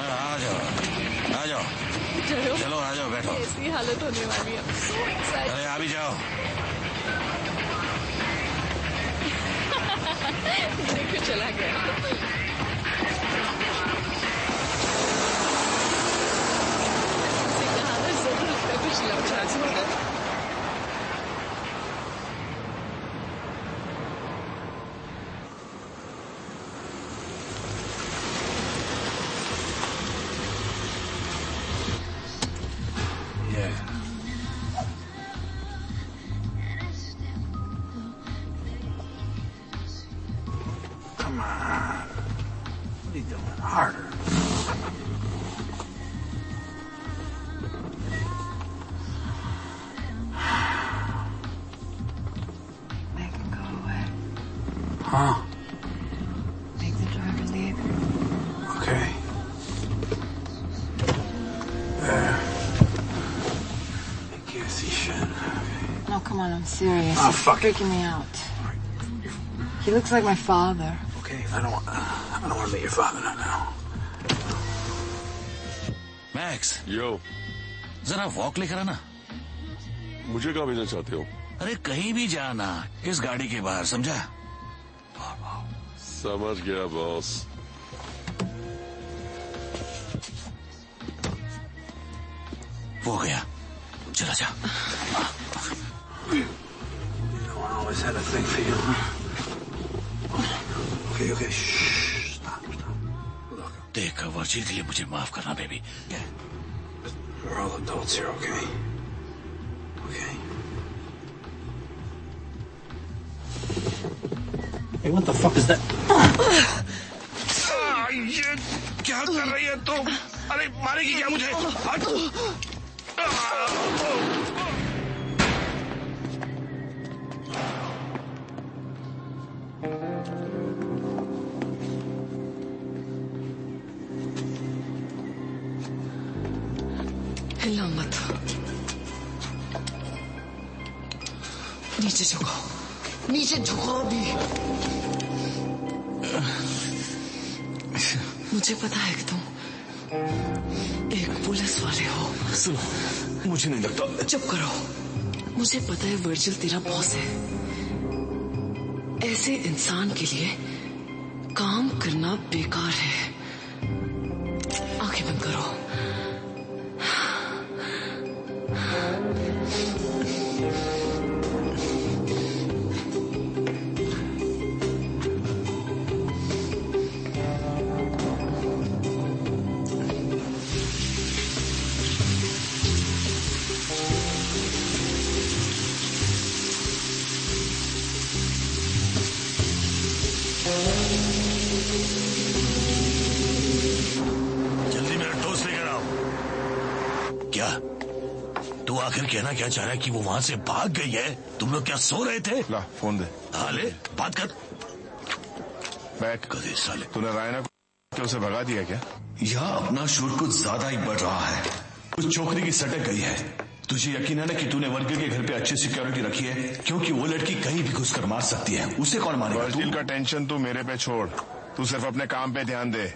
आ जाओ, आ जाओ, चलो आ जाओ, बैठो।
ऐसी हालत होने वाली है।
अरे आ भी जाओ।
देखो चला गया। कहा था जरूर उसका कुछ लफड़ा होगा।
Come on. What are you doing? Harder.
Make him go away.
Huh?
Make the driver leave.
Okay. There. I can't see shit.
No, come on, I'm serious.
Oh,
You're
fuck it.
freaking me out. He looks like my father.
Okay, I don't want to meet your father now.
Max,
yo,
जरा walk लेकर आना।
मुझे कहाँ भेजना चाहते हो?
अरे कहीं भी जाना, इस गाड़ी के बाहर, समझा?
समझ गया बॉस।
वो गया, चला जा।
I always had a thing for you, huh? Okay, shh, stop.
देख, वर्जी के लिए मुझे माफ करना baby.
We're all adults here, okay? Okay. Hey, what the fuck is that?
ये क्या कर रही है तुम? अरे मारेगी क्या मुझे?
हिलना मत। नीचे झुको, नीचे झुको अभी। मुझे पता है कि तुम एक पुलिस वाले हो।
सुनो, मुझे नहीं लगता।
चुप करो। मुझे पता है वर्जिल तेरा बॉस है। ऐसे इंसान के लिए काम करना बेकार है। आंखें बंद करो।
जल्दी मेरा टोस्ट लेकर आओ। क्या तू आखिर कहना क्या चाह रहा है कि वो वहां से भाग गई है? तुम लोग क्या सो रहे थे?
ला फोन दे।
हाँ ले, बात कर।
बैठ।
कदे साले,
तूने रायना को उसे भगा दिया क्या?
यहाँ अपना शोर कुछ ज्यादा ही बढ़ रहा है। उस छोकरी की सटक गई है। तुझे यकीन है ना कि तूने वर्गीय के घर पे अच्छी सिक्योरिटी रखी है? क्योंकि वो लड़की कहीं भी घुसकर मार सकती है। उसे कौन मारेगा?
वर्जिल का टेंशन तू मेरे पे छोड़, तू सिर्फ अपने काम पे ध्यान दे।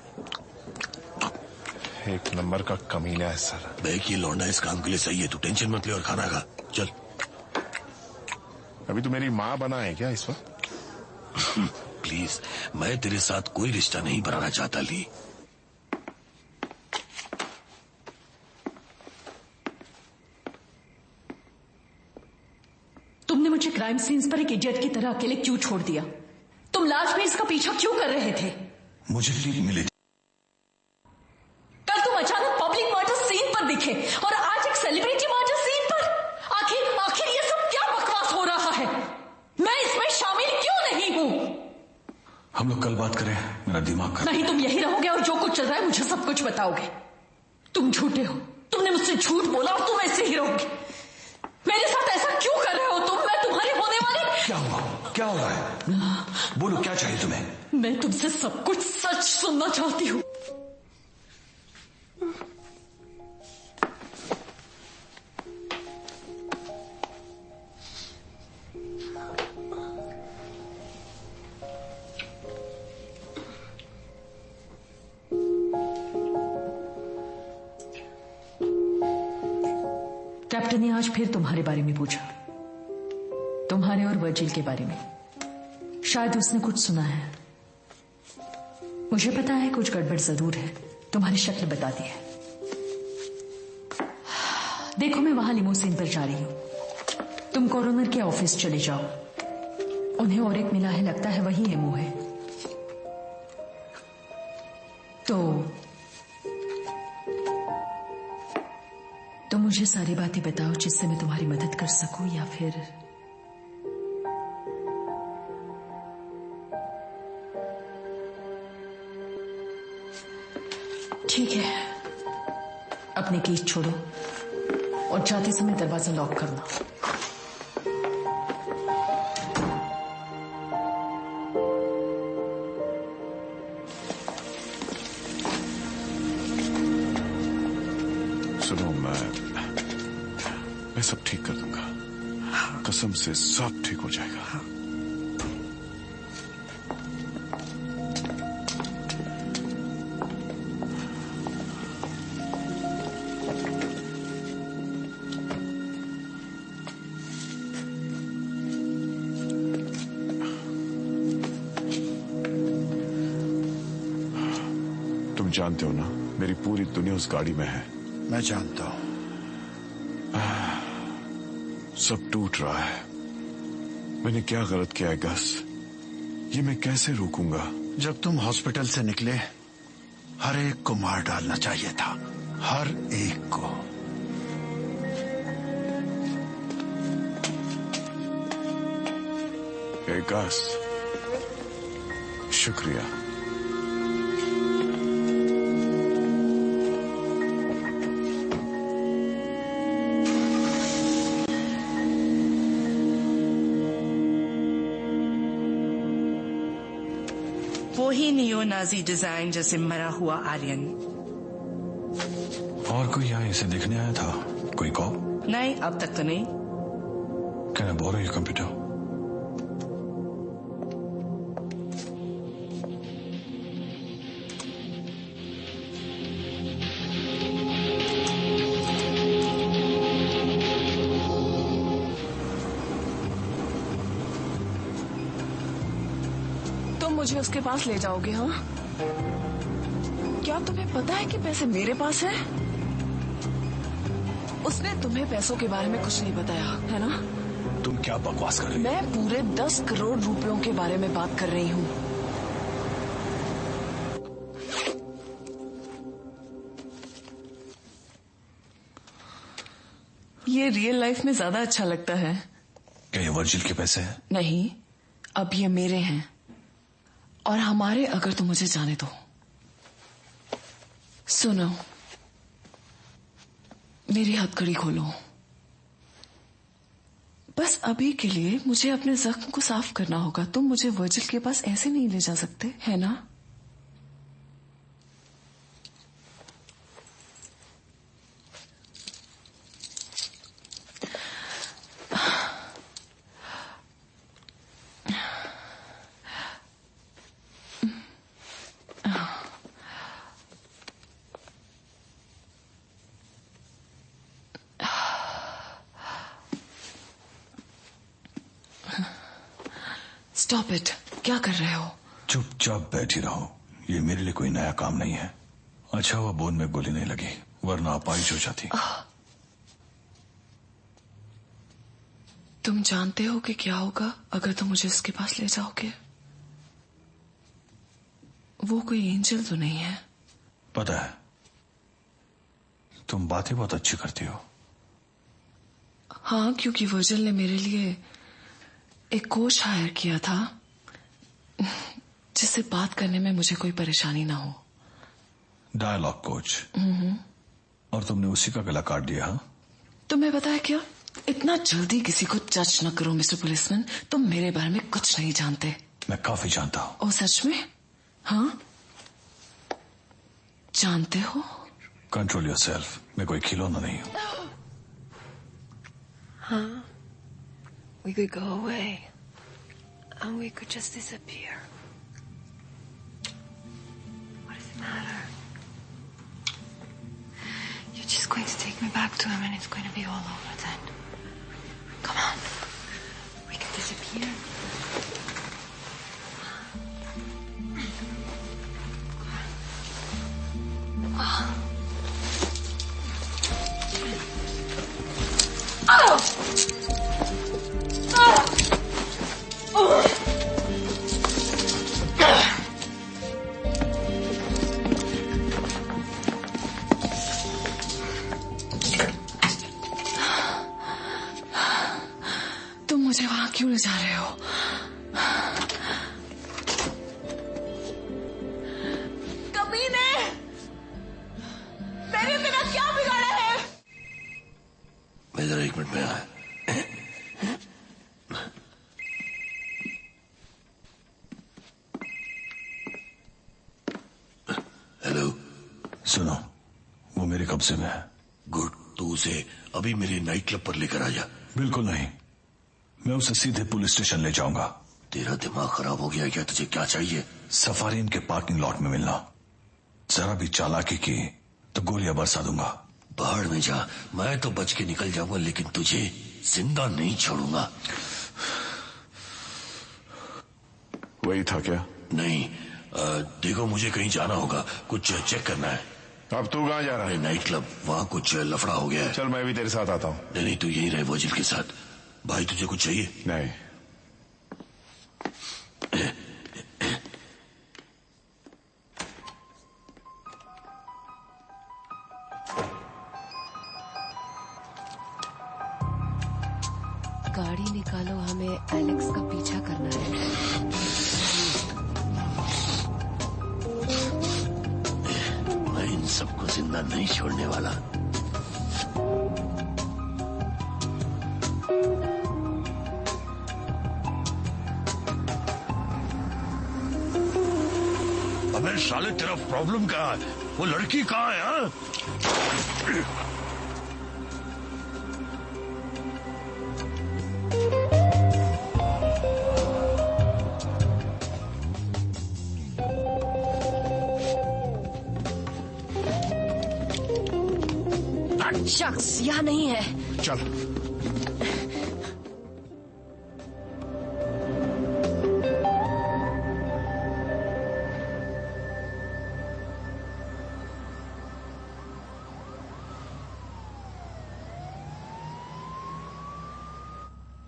एक नंबर का कमीना है सर।
बैग ये लौंडा इस काम के लिए सही है, तू टेंशन मत ले और खाना खा। चल।
अभी तू मेरी माँ बना है क्या इस वक्त?
प्लीज, मैं तेरे साथ कोई रिश्ता नहीं बनाना चाहता ली।
तुमने मुझे क्राइम सीन्स पर एक इडियट की तरह अकेले क्यों छोड़ दिया? तुम लास्ट में इसका पीछा क्यों कर रहे थे?
मुझे लीड मिली।
कल तुम अचानक पब्लिक मर्डर सीन पर दिखे और आज एक सेलिब्रिटी मर्डर सीन पर। आखिर ये सब क्या बकवास हो रहा है? मैं इसमें शामिल क्यों नहीं हूं?
हम लोग कल बात करें, मेरा दिमाग खराब।
नहीं, तुम यही रहोगे और जो कुछ चल रहा है मुझे सब कुछ बताओगे। तुम झूठे हो, तुमने मुझसे झूठ बोला और तुम ऐसे ही रहोगे। मेरे साथ ऐसा क्यों कर रहे हो तुम? मैं तुम्हारे होने वाली।
क्या हुआ? क्या हो रहा है? बोलो, क्या चाहिए तुम्हें?
मैं तुमसे सब कुछ सच सुनना चाहती हूँ। कैप्टन ने आज फिर तुम्हारे बारे में पूछा, तुम्हारे और वर्जिल के बारे में। शायद उसने कुछ सुना है। मुझे पता है कुछ गड़बड़ जरूर है, तुम्हारी शक्ल बताती है। देखो, मैं वहां लिमोसिन पर जा रही हूं। तुम कॉरोनर के ऑफिस चले जाओ। उन्हें और एक मिला है, लगता है वही एमओ है। तो मुझे सारी बातें बताओ जिससे मैं तुम्हारी मदद कर सकूं, या फिर ठीक है, अपने कीज छोड़ो और जाते समय दरवाजा लॉक करना।
सुनो, मैं सब ठीक कर दूंगा। कसम से सब ठीक हो जाएगा। तुम जानते हो ना, मेरी पूरी दुनिया उस गाड़ी में है।
मैं जानता हूं।
सब टूट रहा है। मैंने क्या गलत किया है गस? ये मैं कैसे रोकूंगा?
जब तुम हॉस्पिटल से निकले, हर एक को मार डालना चाहिए था, हर एक को।
गस, शुक्रिया।
वो ही नियो नाजी डिजाइन जैसे मरा हुआ आर्यन।
और कोई यहाँ इसे देखने आया था? कोई कॉल?
नहीं, अब तक तो नहीं।
Can I borrow your computer?
मुझे उसके पास ले जाओगे? हाँ, क्या तुम्हें पता है कि पैसे मेरे पास हैं? उसने तुम्हें पैसों के बारे में कुछ नहीं बताया है ना?
तुम क्या बकवास कर रही हो?
मैं पूरे 10 करोड़ रुपयों के बारे में बात कर रही हूँ। ये रियल लाइफ में ज्यादा अच्छा लगता है।
क्या ये वर्जिल के पैसे हैं?
नहीं, अब ये मेरे हैं और हमारे। अगर तुम मुझे जाने दो। सुनो, मेरी हथकड़ी खोलो। बस अभी के लिए मुझे अपने जख्म को साफ करना होगा। तुम मुझे वर्जिल के पास ऐसे नहीं ले जा सकते, है ना? Stop it. क्या कर रहे हो?
चुपचाप बैठी रहो, ये मेरे लिए कोई नया काम नहीं है। अच्छा हुआ बोन में गोली नहीं लगी, वरना अपाहिज हो जाती।
तुम जानते हो कि क्या होगा अगर तुम मुझे उसके पास ले जाओगे? वो कोई एंजल तो नहीं है।
पता है, तुम बातें बहुत अच्छी करती हो।
हाँ, क्योंकि वर्जिल ने मेरे लिए एक कोच हायर किया था जिससे बात करने में मुझे कोई परेशानी ना हो।
Dialogue coach. और तुमने उसी का गला काट दिया? हाँ,
तुम्हें पता है क्या, इतना जल्दी किसी को जज न करो मिस्टर पुलिसमैन। तुम मेरे बारे में कुछ नहीं जानते।
मैं काफी जानता हूँ।
ओ सच में? हाँ, जानते हो?
कंट्रोल योरसेल्फ, मैं कोई खिलौना नहीं हूँ।
हाँ, we could go away and we could just disappear. What does it matter? You're just going to take me back to him and it's going to be all over then. Come on, we can disappear.
तुम मुझे वहां क्यों ले जा रहे हो?
कमीने, मेरे बिना क्या बिगाड़ा है?
मैं जरा 1 मिनट में आया। हेलो।
सुनो, वो मेरे कब्जे में है।
गुड, तू उसे अभी मेरे नाइट क्लब पर लेकर आ जा।
बिल्कुल नहीं, मैं उसे सीधे पुलिस स्टेशन ले जाऊंगा।
तेरा दिमाग खराब हो गया क्या? तुझे क्या चाहिए?
सफारीन के पार्किंग लॉट में मिलना। जरा भी चालाकी की तो गोलियां बरसा दूंगा।
बाहर में जा, मैं तो बच के निकल जाऊंगा लेकिन तुझे जिंदा नहीं छोड़ूंगा।
वही था क्या?
नहीं, देखो मुझे कहीं जाना होगा, कुछ चेक करना है।
अब तू कहाँ जा रहा है?
नाइट क्लब, वहाँ कुछ लफड़ा हो गया है।
चल मैं भी तेरे साथ आता हूँ।
नहीं, तू यहीं रहे वर्जिल के साथ। भाई तुझे कुछ चाहिए?
नहीं।
गाड़ी निकालो, हमें एलेक्स का पीछा करना है।
मैं इन सबको जिंदा नहीं छोड़ने वाला। अबे साले, तेरा प्रॉब्लम क्या है? वो लड़की कहाँ है? हाँ?
शख्स यहाँ नहीं है।
चल।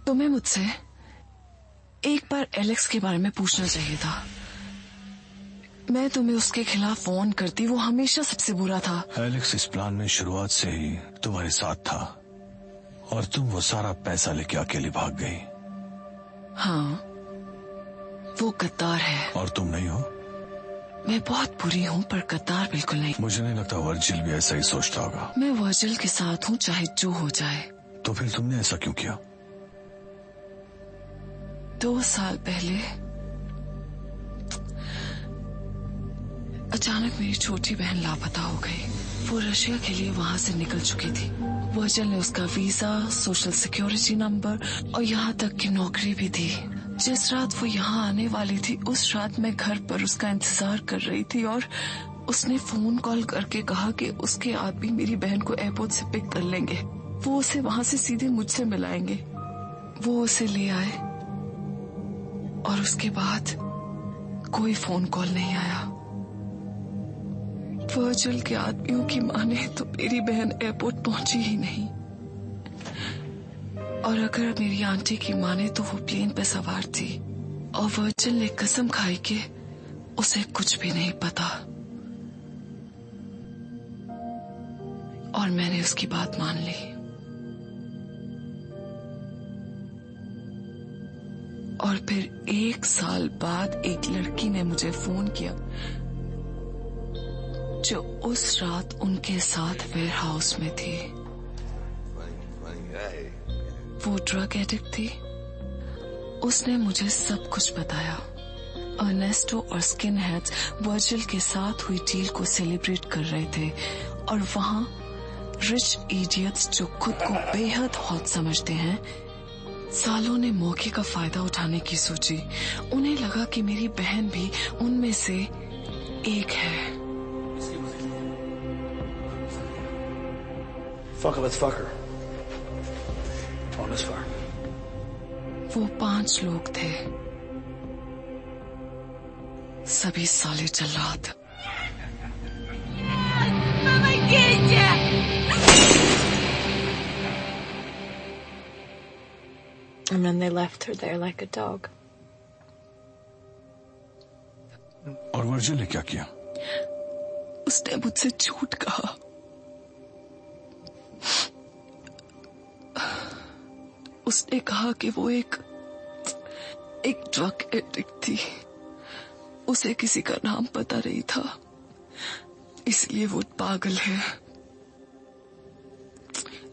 तुम्हें मुझसे एक बार एलेक्स के बारे में पूछना चाहिए था। मैं तुम्हें उसके खिलाफ फोन करती, वो हमेशा सबसे बुरा था।
एलेक्स इस प्लान में शुरुआत से ही तुम्हारे साथ था और तुम वो सारा पैसा लेके अकेली भाग गई।
हाँ, वो गद्दार है।
और तुम नहीं हो?
मैं बहुत बुरी हूँ पर गद्दार बिल्कुल नहीं।
मुझे नहीं लगता वर्जिल भी ऐसा ही सोचता होगा।
मैं वर्जिल के साथ हूँ चाहे जो हो जाए।
तो फिर तुमने ऐसा क्यों किया?
2 साल पहले अचानक मेरी छोटी बहन लापता हो गई। वो रशिया के लिए वहां से निकल चुकी थी। वर्जिल ने उसका वीजा, सोशल सिक्योरिटी नंबर और यहाँ तक की नौकरी भी दी। जिस रात वो यहाँ आने वाली थी, उस रात मैं घर पर उसका इंतजार कर रही थी और उसने फोन कॉल करके कहा कि उसके आदमी मेरी बहन को एयरपोर्ट से पिक कर लेंगे। वो उसे वहां से सीधे मुझसे मिलाएंगे। वो उसे ले आए और उसके बाद कोई फोन कॉल नहीं आया। वर्जिल के आदमियों की माने तो मेरी बहन एयरपोर्ट पहुंची ही नहीं, और अगर मेरी आंटी की माने तो वो प्लेन पे सवार थी और वर्जिल ने कसम खाई कि उसे कुछ भी नहीं पता। और मैंने उसकी बात मान ली। और फिर 1 साल बाद एक लड़की ने मुझे फोन किया जो उस रात उनके साथ वेयर हाउस में थी। वो ड्रग एडिक्ट थी। उसने मुझे सब कुछ बताया। अर्नेस्टो और स्किन हेड्स वर्जिल के साथ हुई डील को सेलिब्रेट कर रहे थे और वहां रिच इडियट्स जो खुद को बेहद हॉट समझते हैं, सालों ने मौके का फायदा उठाने की सोची। उन्हें लगा कि मेरी बहन भी उनमें से एक है।
Fuck it, let's fuck her. On this far.
वो 5 लोग थे, सभी साले जल्लाद।
And then they left her there like a dog.
और वर्जिल ने क्या किया?
उसने मुझसे झूठ कहा। उसने कहा कि वो एक ड्रग एडिक्ट थी। उसे किसी का नाम पता नहीं था, इसलिए वो पागल है।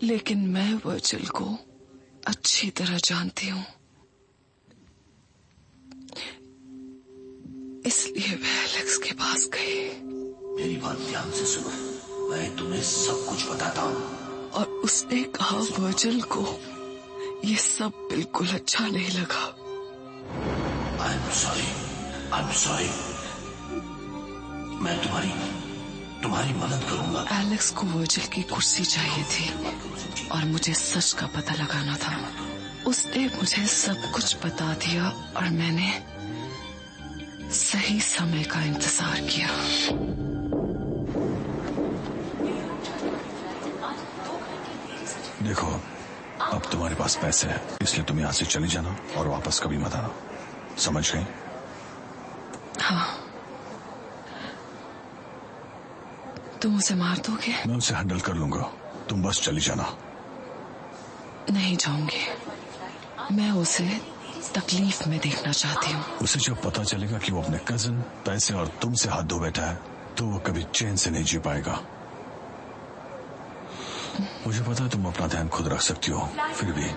लेकिन मैं वर्जिल को अच्छी तरह जानती हूँ, इसलिए मैं एलेक्स के पास गई।
मेरी बात ध्यान से सुनो, मैं तुम्हें सब कुछ बताता हूँ।
और उसने कहा वर्जिल को ये सब बिल्कुल अच्छा नहीं लगा।
I'm sorry. मैं तुम्हारी मदद करूंगा।
एलेक्स को वर्जिल की कुर्सी चाहिए थी और मुझे सच का पता लगाना था। उसने मुझे सब कुछ बता दिया और मैंने सही समय का इंतजार किया।
देखो, अब तुम्हारे पास पैसे हैं, इसलिए तुम यहाँ से चली जाना और वापस कभी मत आना। समझ गई?
हाँ। तुम उसे मार दोगे?
मैं उसे हैंडल कर लूंगा, तुम बस चली जाना।
नहीं जाऊंगी। मैं उसे तकलीफ में देखना चाहती हूँ।
उसे जब पता चलेगा कि वो अपने कजन, पैसे और तुमसे हाथ धो बैठा है, तो वो कभी चैन से नहीं जी पाएगा। मुझे पता है तुम अपना ध्यान खुद रख सकती हो, फिर भी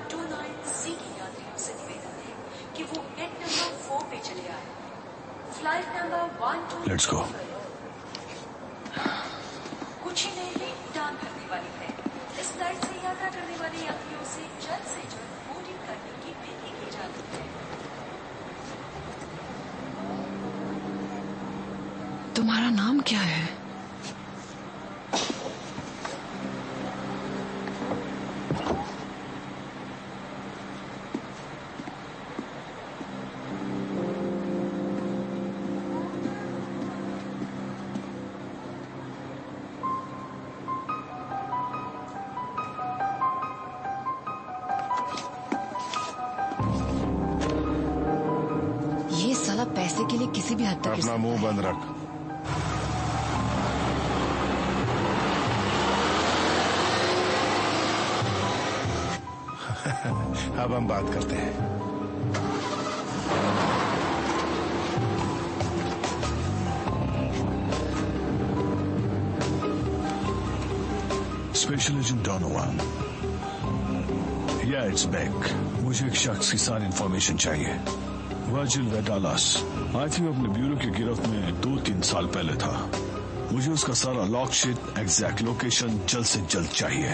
लेट्स गो।
कुछ ही देर में उड़ान भरने वाली है। इस फ्लाइट से यात्रा करने वाले यात्रियों से जल्द बोर्डिंग करने की विनती की जाती है।
तुम्हारा नाम क्या है?
पैसे के लिए किसी भी हद तक
अपना मुंह बंद रख। अब हम बात करते हैं।
स्पेशल एजेंट डॉनोवान, ये या इट्स बैक। मुझे एक शख्स की सारी इंफॉर्मेशन चाहिए। वर्जिल वेडालास आई थिंक अपने ब्यूरो की गिरफ्त में 2-3 साल पहले था। मुझे उसका सारा लॉक शीट, एग्जैक्ट लोकेशन जल्द से जल्द चाहिए।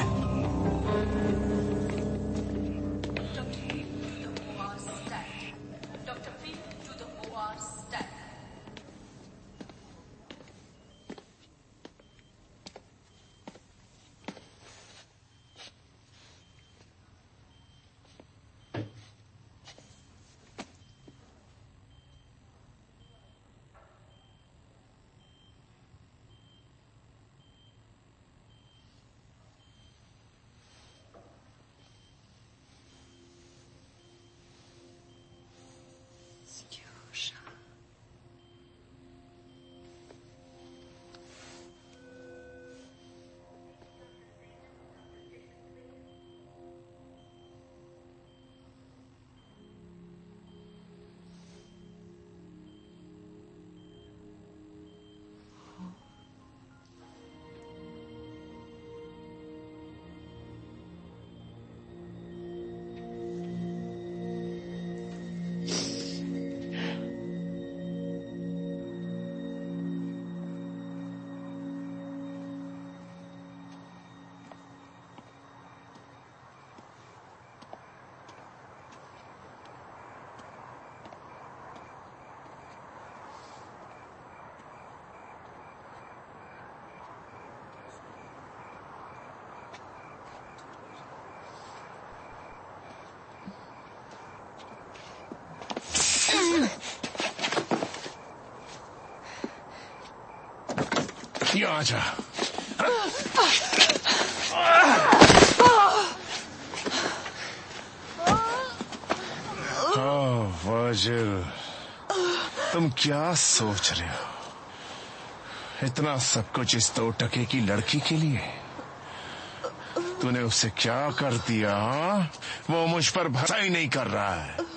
यहाँ आजा। वर्जिल, तुम क्या सोच रहे हो? इतना सब कुछ इस 2 टके की लड़की के लिए? तूने उससे क्या कर दिया? वो मुझ पर भरोसा ही नहीं कर रहा है।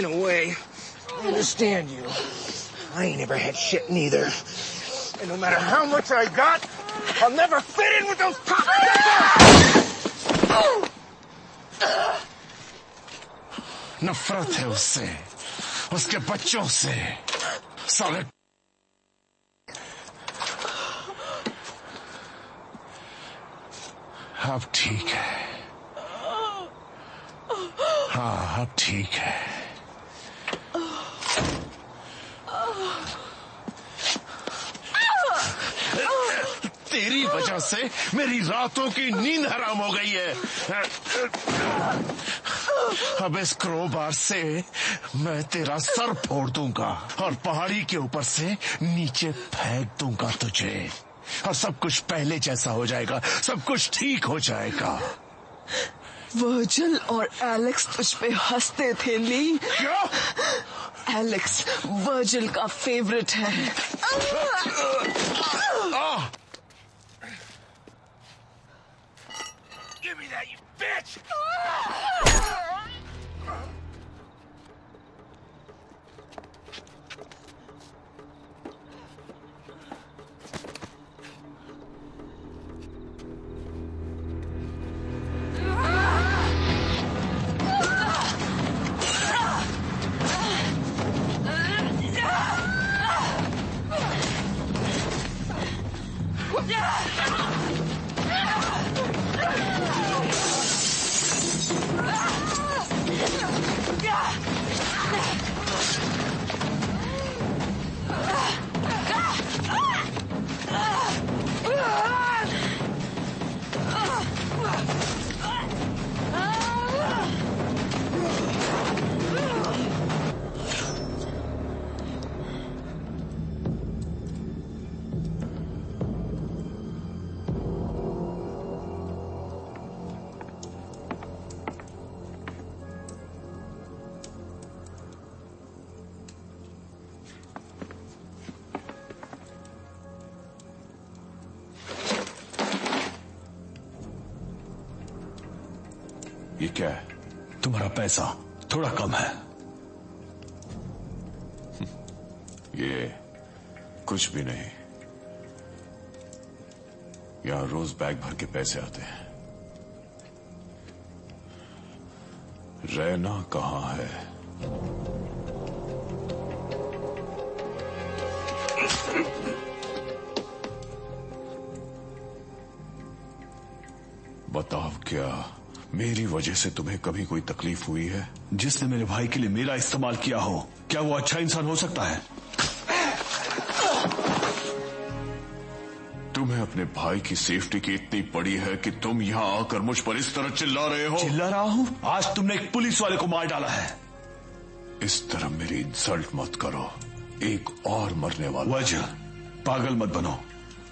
In a way, I understand you. I ain't never had shit neither. And no matter how much I got, I'll never fit in with those
नफरत है उससे, उसके बच्चों से, साले। अब ठीक है। हाँ, अब ठीक है। तेरी वजह से मेरी रातों की नींद हराम हो गई है। अब इस क्रोबार से मैं तेरा सर फोड़ दूंगा और पहाड़ी के ऊपर से नीचे फेंक दूंगा तुझे, और सब कुछ पहले जैसा हो जाएगा, सब कुछ ठीक हो जाएगा।
वर्जिल और एलेक्स तुझ पे हंसते थे, ली।
क्या?
एलेक्स वर्जिल का फेवरेट है।
Give me that, you bitch!
ये क्या है? तुम्हारा पैसा थोड़ा कम है।
ये कुछ भी नहीं। यहां रोज बैग भर के पैसे आते हैं। रैना कहां है? बताओ, क्या मेरी वजह से तुम्हें कभी कोई तकलीफ हुई है?
जिसने मेरे भाई के लिए मेरा इस्तेमाल किया हो, क्या वो अच्छा इंसान हो सकता है?
तुम्हें अपने भाई की सेफ्टी की इतनी पड़ी है कि तुम यहां आकर मुझ पर इस तरह चिल्ला रहे हो?
चिल्ला रहा हूं? आज तुमने एक पुलिस वाले को मार डाला है।
इस तरह मेरी इंसल्ट मत करो। एक और मरने वाला।
वर्जिल, पागल मत बनो।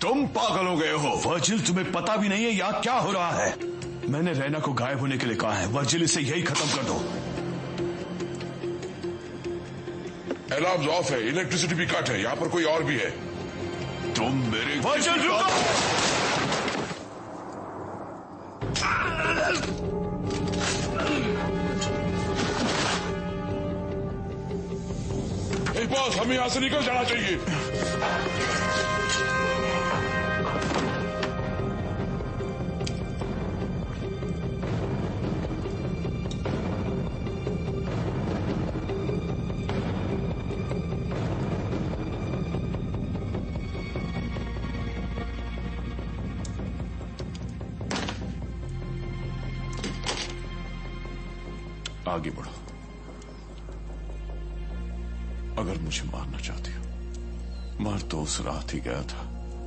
तुम पागल हो गए हो।
वर्जिल, तुम्हें पता भी नहीं है यहाँ क्या हो रहा है। मैंने रैना को गायब होने के लिए कहा है। वर्जिल, इसे यही खत्म कर दो।
अलार्म ऑफ है, इलेक्ट्रिसिटी भी कट है, यहाँ पर कोई और भी है।
तुम मेरे
वर्जिल रुको।
बॉस, हमें यहां से निकल जाना चाहिए।
आगे बढ़ो। अगर मुझे मारना चाहती हो, मार तो उस रात ही गया था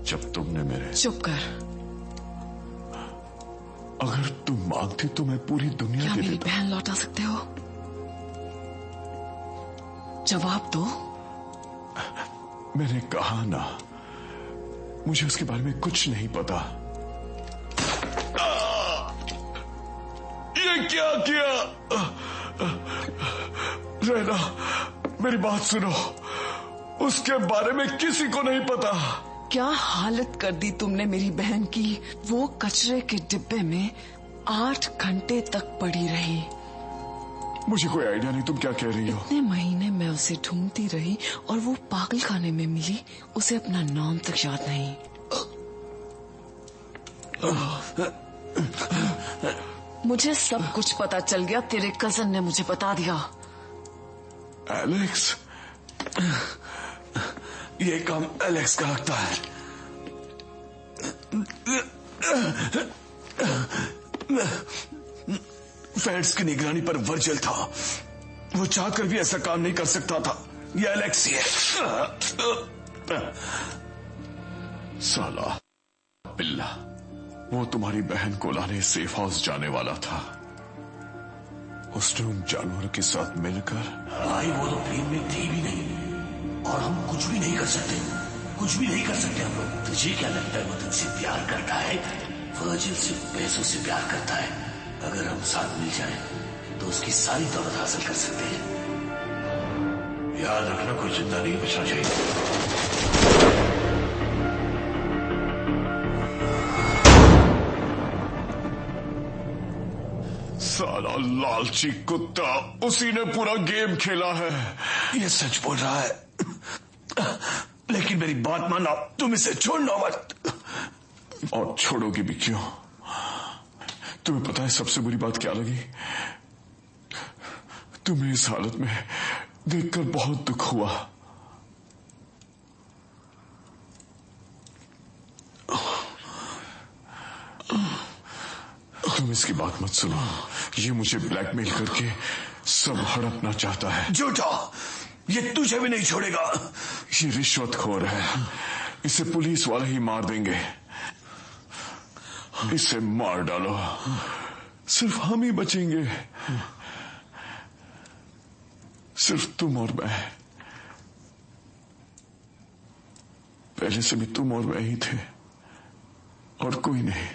जब तुमने मेरे।
चुप कर।
अगर तुम मांगती तो मैं पूरी दुनिया
क्या
के
मेरी बहन लौटा सकते हो? जवाब दो।
मैंने कहा ना, मुझे उसके बारे में कुछ नहीं पता। ये क्या किया? रैना, मेरी बात सुनो। उसके बारे में किसी को नहीं पता।
क्या हालत कर दी तुमने मेरी बहन की। वो कचरे के डिब्बे में 8 घंटे तक पड़ी रही।
मुझे कोई आइडिया नहीं तुम क्या कह रही हो।
इतने महीने मैं उसे ढूंढती रही और वो पागल खाने में मिली। उसे अपना नाम तक याद नहीं। मुझे सब कुछ पता चल गया। तेरे कजन ने मुझे बता दिया।
एलेक्स,
ये काम एलेक्स का लगता है। फेड्स की निगरानी पर वर्जिल था। वो चाहकर भी ऐसा काम नहीं कर सकता था। ये एलेक्स ही है।
साला बिल्ला, वो तुम्हारी बहन को लाने सेफ हाउस जाने वाला था। उसने उन जानवरों के साथ मिलकर।
भाई, वो तो प्लेन में थी भी नहीं और हम कुछ भी नहीं कर सकते। कुछ भी नहीं कर सकते हम लोग। तुझे क्या लगता है वो तुझसे प्यार करता है? वर्जिल सिर्फ पैसों से प्यार करता है। अगर हम साथ मिल जाएं तो उसकी सारी दौलत हासिल कर सकते हैं। याद रखना, कोई जिंदा नहीं बचना चाहिए।
साला लालची कुत्ता, उसी ने पूरा गेम खेला है।
ये सच बोल रहा है। लेकिन मेरी बात मानना, तुम इसे छोड़ना मत।
और छोड़ोगी भी क्यों? तुम्हें पता है सबसे बुरी बात क्या लगी? तुम्हें इस हालत में देखकर बहुत दुख हुआ। तुम इसकी बात मत सुनो। ये मुझे ब्लैकमेल करके सब हड़पना चाहता है।
झूठा, ये तुझे भी नहीं छोड़ेगा।
ये रिश्वतखोर है। इसे पुलिस वाले ही मार देंगे। इसे मार डालो, सिर्फ हम ही बचेंगे। सिर्फ तुम और मैं। पहले से भी तुम और मैं ही थे और कोई नहीं।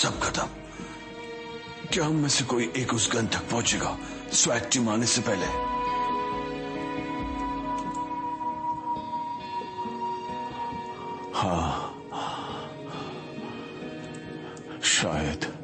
सब खत्म। क्या हम में से कोई एक उस गन तक पहुंचेगा स्वैग टीम आने से पहले? हाँ, शायद।